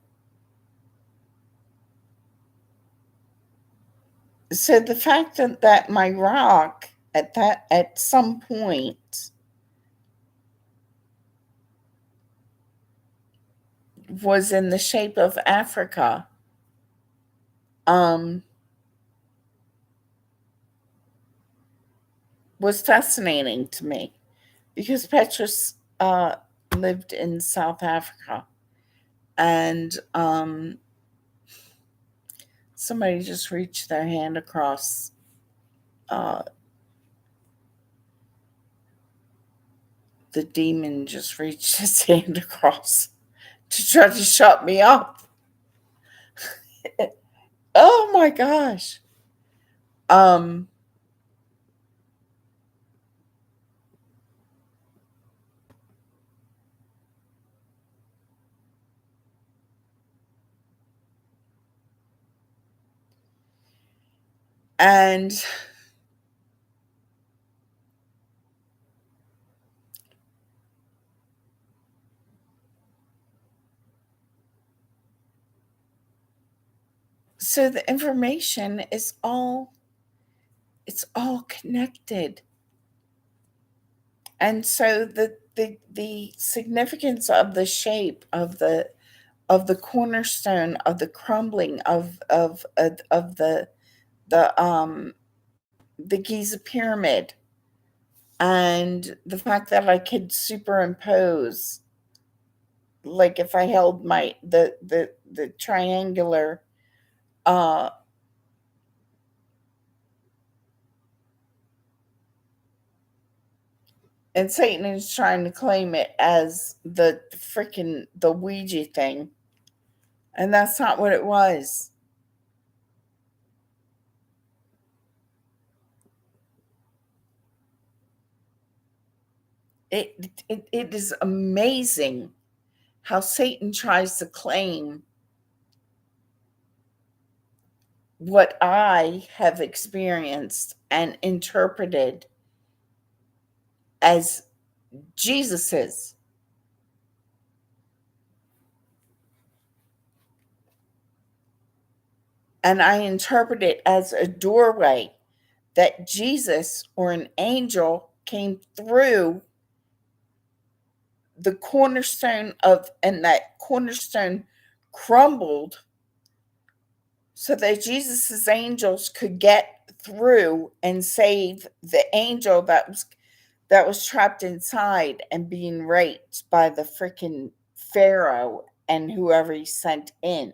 [SPEAKER 1] so the fact that my rock at some point was in the shape of Africa, um, was fascinating to me because Petrus lived in South Africa, and somebody just reached their hand across. Uh, the demon just reached his hand across to try to shut me up. Oh my gosh. Um, and so the information is all it's all connected. And so the significance of the shape of the cornerstone, of the crumbling of the the Giza pyramid, and the fact that I could superimpose, like if I held my the triangular, uh and Satan is trying to claim it as the Ouija thing, and that's not what it was. It is amazing how Satan tries to claim what I have experienced and interpreted as Jesus's. And I interpret it as a doorway that Jesus or an angel came through the cornerstone of, and that cornerstone crumbled so that Jesus's angels could get through and save the angel that was trapped inside and being raped by the freaking Pharaoh and whoever he sent in.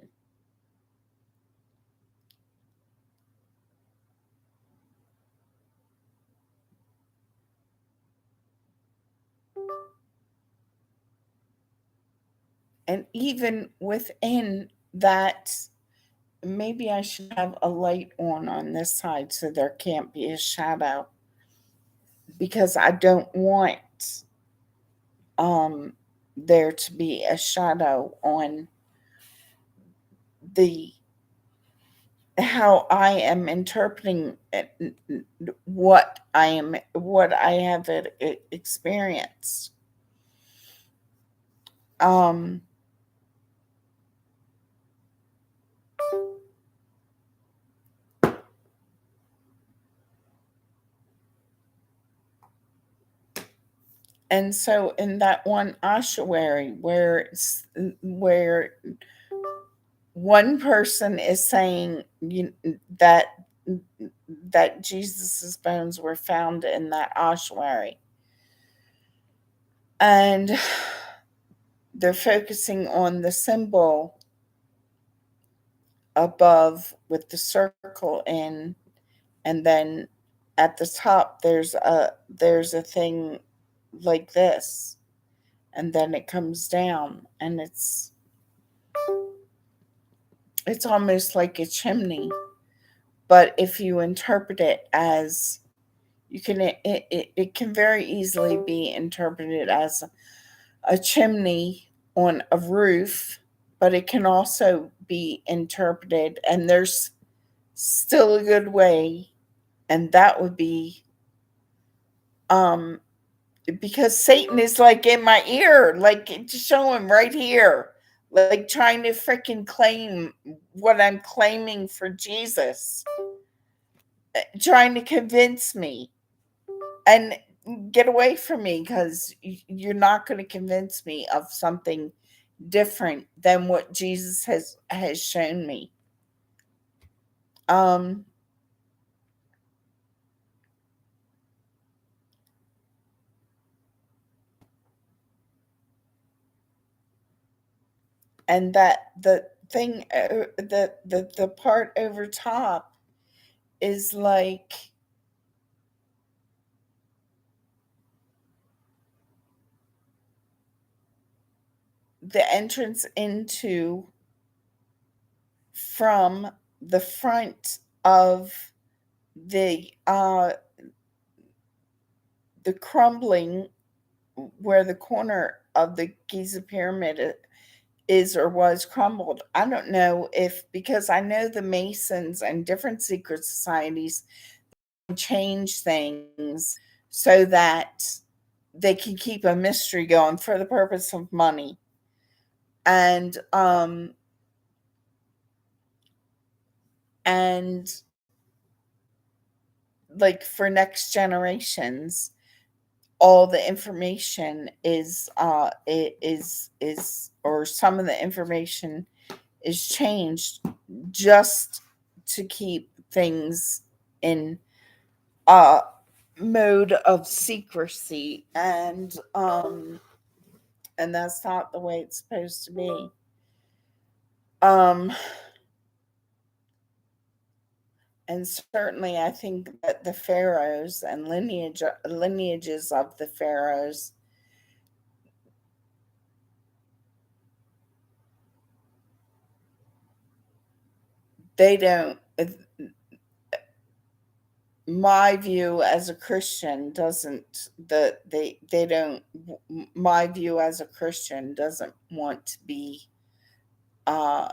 [SPEAKER 1] And even within that, maybe I should have a light on this side so there can't be a shadow, because I don't want um there to be a shadow on the how I am interpreting what I have experienced. Um, and so in that one ossuary where one person is saying that Jesus's bones were found in that ossuary, and they're focusing on the symbol above with the circle in, and then at the top there's a thing like this, and then it comes down, and it's almost like a chimney. But if you interpret it as, you can it can very easily be interpreted as a chimney on a roof, but it can also be interpreted, and there's still a good way, and that would be um because Satan is like in my ear, like to show him right here, like trying to freaking claim what I'm claiming for Jesus, trying to convince me and get away from me, because you're not going to convince me of something different than what Jesus has shown me. Um and that the thing the part over top is like the entrance into from the front of the crumbling, where the corner of the Giza pyramid is or was crumbled. I don't know if, because I know the Masons and different secret societies change things so that they can keep a mystery going for the purpose of money. And like for next generations, all the information is, or some of the information is changed just to keep things in a mode of secrecy, and that's not the way it's supposed to be. um and certainly I think that the pharaohs and lineages of the pharaohs, they don't, my view as a Christian doesn't, they don't, my view as a Christian doesn't want to be, uh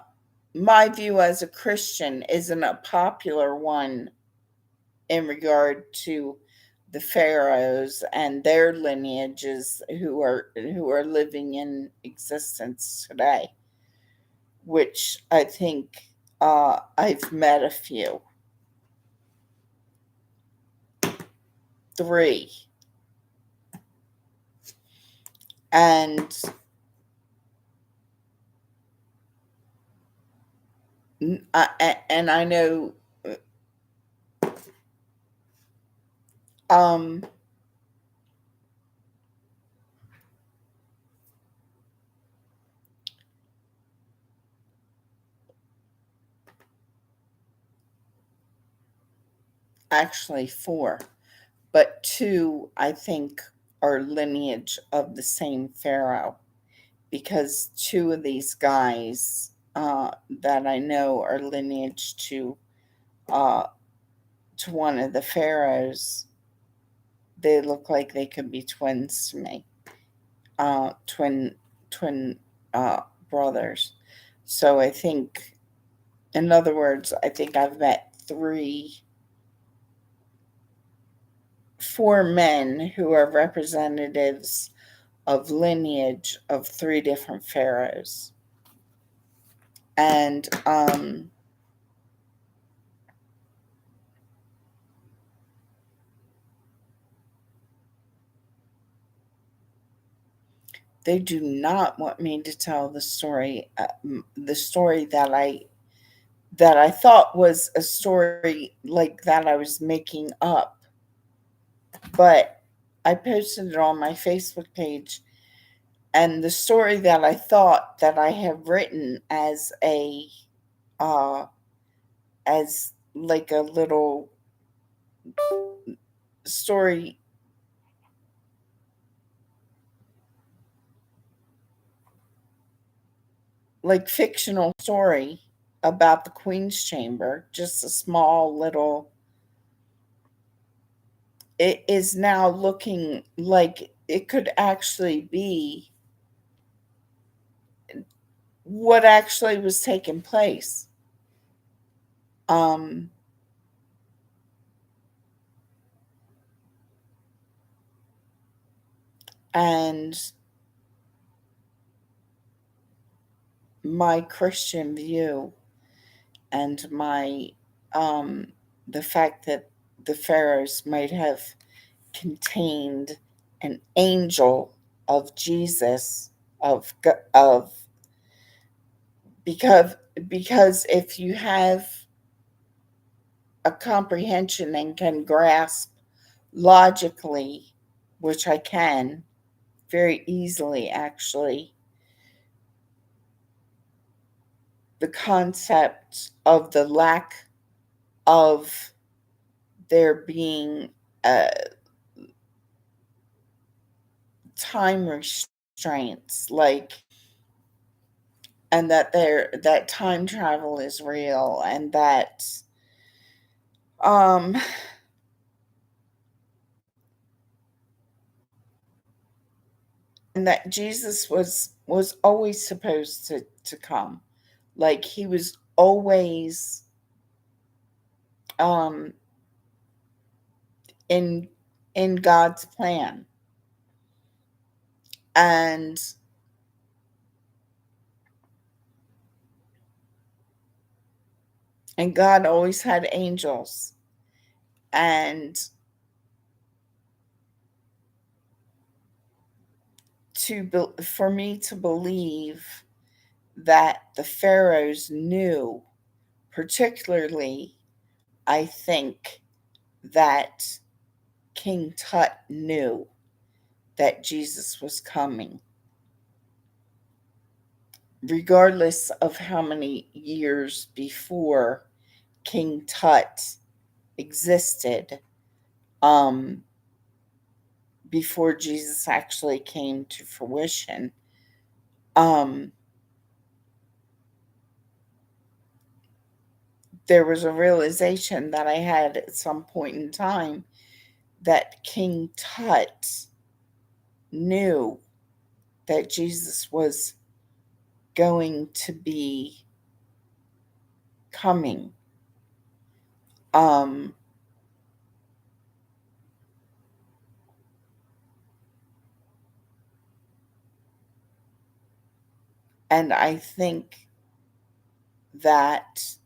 [SPEAKER 1] my view as a Christian isn't a popular one in regard to the pharaohs and their lineages who are living in existence today, which I think I've met a few, three, and and I know um actually four, but two, I think, are lineage of the same pharaoh, because two of these guys that I know are lineage uh, to one of the pharaohs. They look like they could be twins to me, twin uh, brothers. So I think, in other words, I think I've met four men who are representatives of lineage of three different pharaohs. And they do not want me to tell the story that I thought was a story like that I was making up, but I posted it on my Facebook page, and the story that I thought that I have written uh as like a little story, like fictional story about the Queen's Chamber, just a small little, it is now looking like it could actually be what actually was taking place. Um, and my Christian view and um, the fact that the pharaohs might have contained an angel of Jesus, of because because if you have a comprehension and can grasp logically, which I can very easily actually, the concept of the lack of there being time restraints, like, and that time travel is real, um and that Jesus was always supposed to come, like he was always um in in God's plan, and God always had angels, and for me to believe that the pharaohs knew, particularly, I think that King Tut knew that Jesus was coming, regardless of how many years before King Tut existed, um, before Jesus actually came to fruition. Um, there was a realization that I had at some point in time that King Tut knew that Jesus was going to be coming. Um, and I think that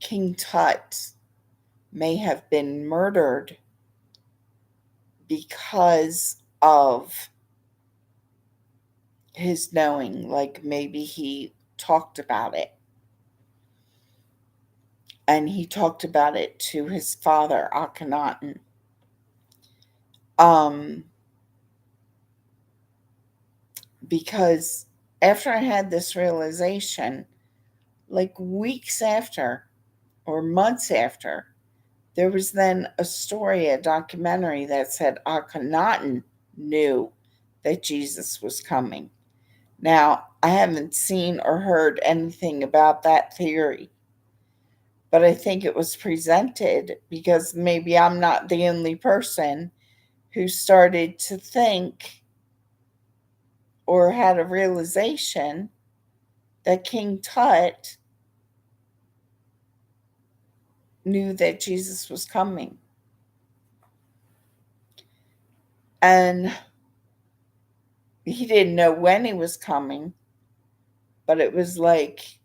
[SPEAKER 1] King Tut may have been murdered because of his knowing. Like maybe he talked about it, and he talked about it to his father, Akhenaten. Um, because after I had this realization, like weeks after or months after, There was then a story, a documentary that said Akhenaten knew that Jesus was coming. Now, I haven't seen or heard anything about that theory, but I think it was presented because maybe I'm not the only person who started to think or had a realization that King Tut knew that Jesus was coming. And he didn't know when he was coming, but it was like,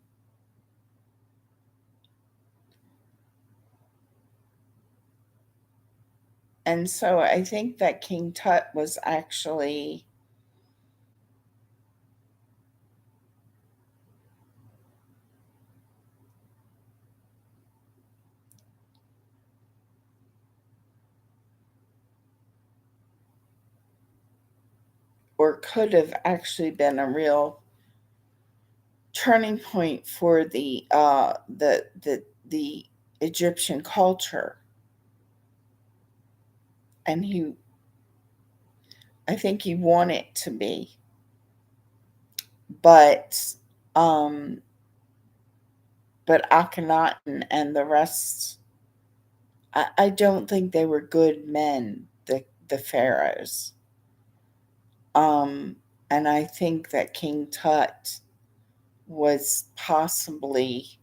[SPEAKER 1] and so I think that King Tut was actually or could have actually been a real turning point for the Egyptian culture. And I think he wanted to be, but um, but Akhenaten and the rest, I don't think they were good men. The pharaohs, um, and I think that King Tut was possibly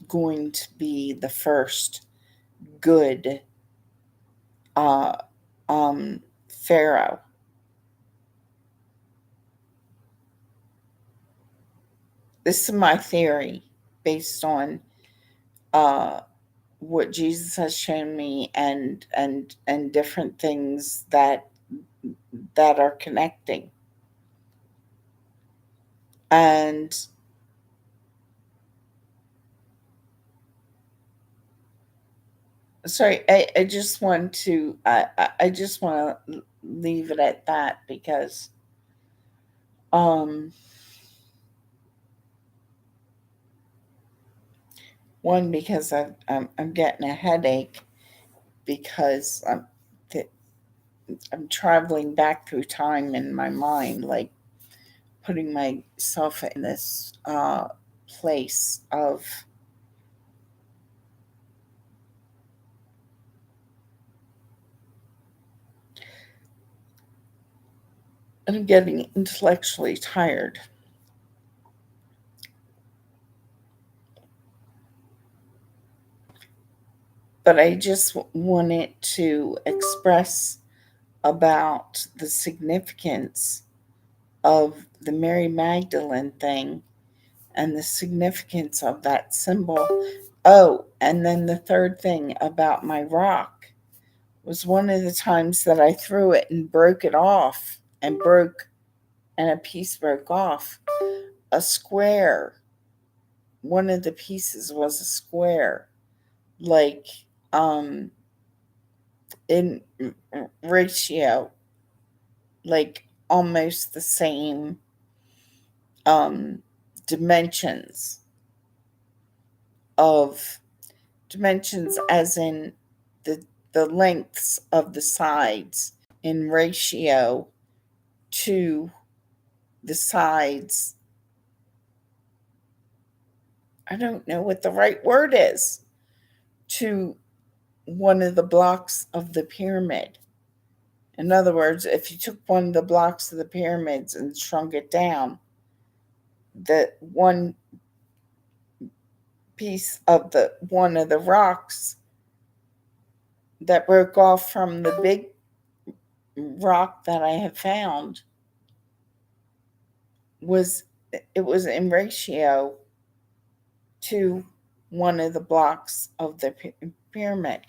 [SPEAKER 1] going to be the first good uh, pharaoh. This is my theory based on uh, what Jesus has shown me and different things that are connecting. And sorry, I just want to I just want to leave it at that because um one because I'm getting a headache because I'm traveling back through time in my mind, like putting myself in this place of I'm getting intellectually tired. But I just wanted to express about the significance of the Mary Magdalene thing and the significance of that symbol. Oh, and then the third thing about my rock was one of the times that I threw it and broke it off and a piece broke off. A square, one of the pieces was a square, like um in ratio, like almost the same um dimensions of dimensions as in the the lengths of the sides in ratio to the sides. I don't know what the right word is, to one of the blocks of the pyramid. In other words, if you took one of the blocks of the pyramids and shrunk it down, the one piece of the one of the rocks that broke off from the big rock that I had found was it was in ratio to one of the blocks of the pyramid,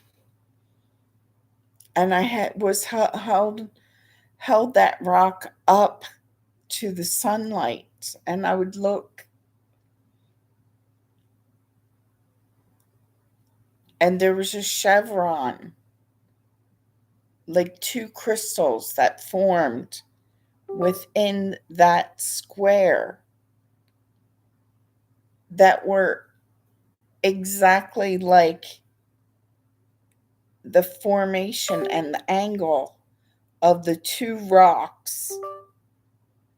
[SPEAKER 1] and I had was held that rock up to the sunlight, and I would look, and there was a chevron, like two crystals that formed within that square that were exactly like the formation and the angle of the two rocks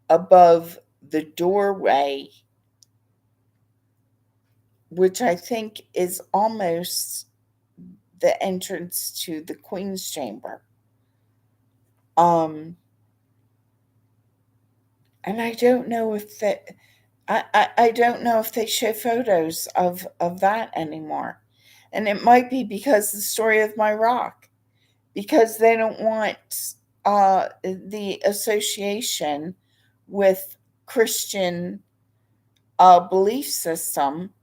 [SPEAKER 1] above the doorway, which I think is almost the entrance to the Queen's Chamber. Um, and I don't know if that I don't know if they show photos of that anymore. And it might be because the story of my rock, because they don't want the association with Christian belief system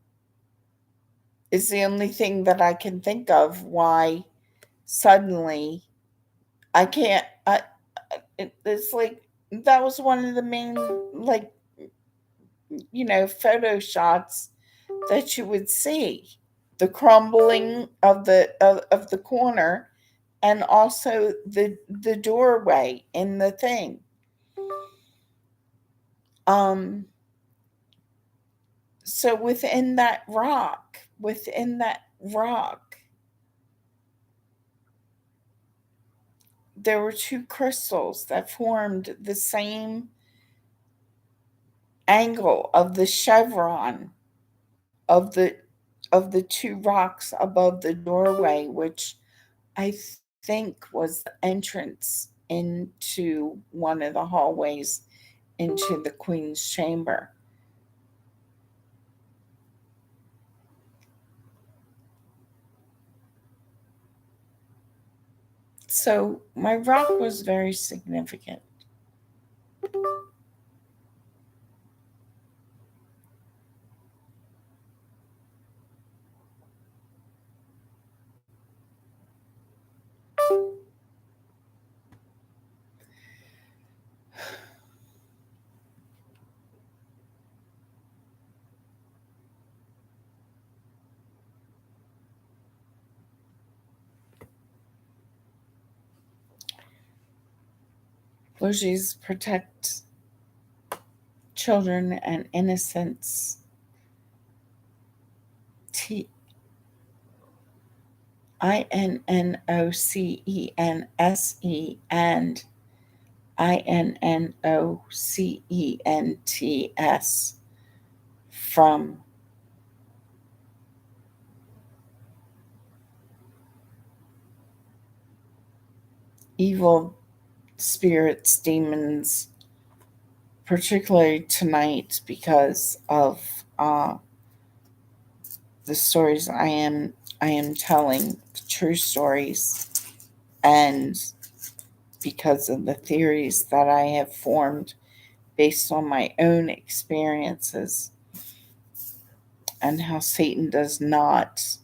[SPEAKER 1] is the only thing that I can think of why suddenly I can't. It's like that was one of the main, like, photo shots that you would see, the crumbling of the corner, and also the doorway in the thing. Um, so within that rock, there were two crystals that formed the same angle of the chevron of the two rocks above the doorway, which I think was the entrance into one of the hallways into the Queen's Chamber. So my rock was very significant. Lord Jesus, protect children and innocents. INNOCENSE and INNOCENTS from evil spirits, demons, particularly tonight because of the stories I am telling, the true stories, and because of the theories that I have formed based on my own experiences, and how Satan does not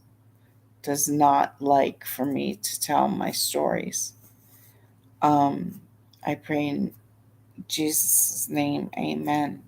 [SPEAKER 1] like for me to tell my stories. I pray in Jesus' name, amen.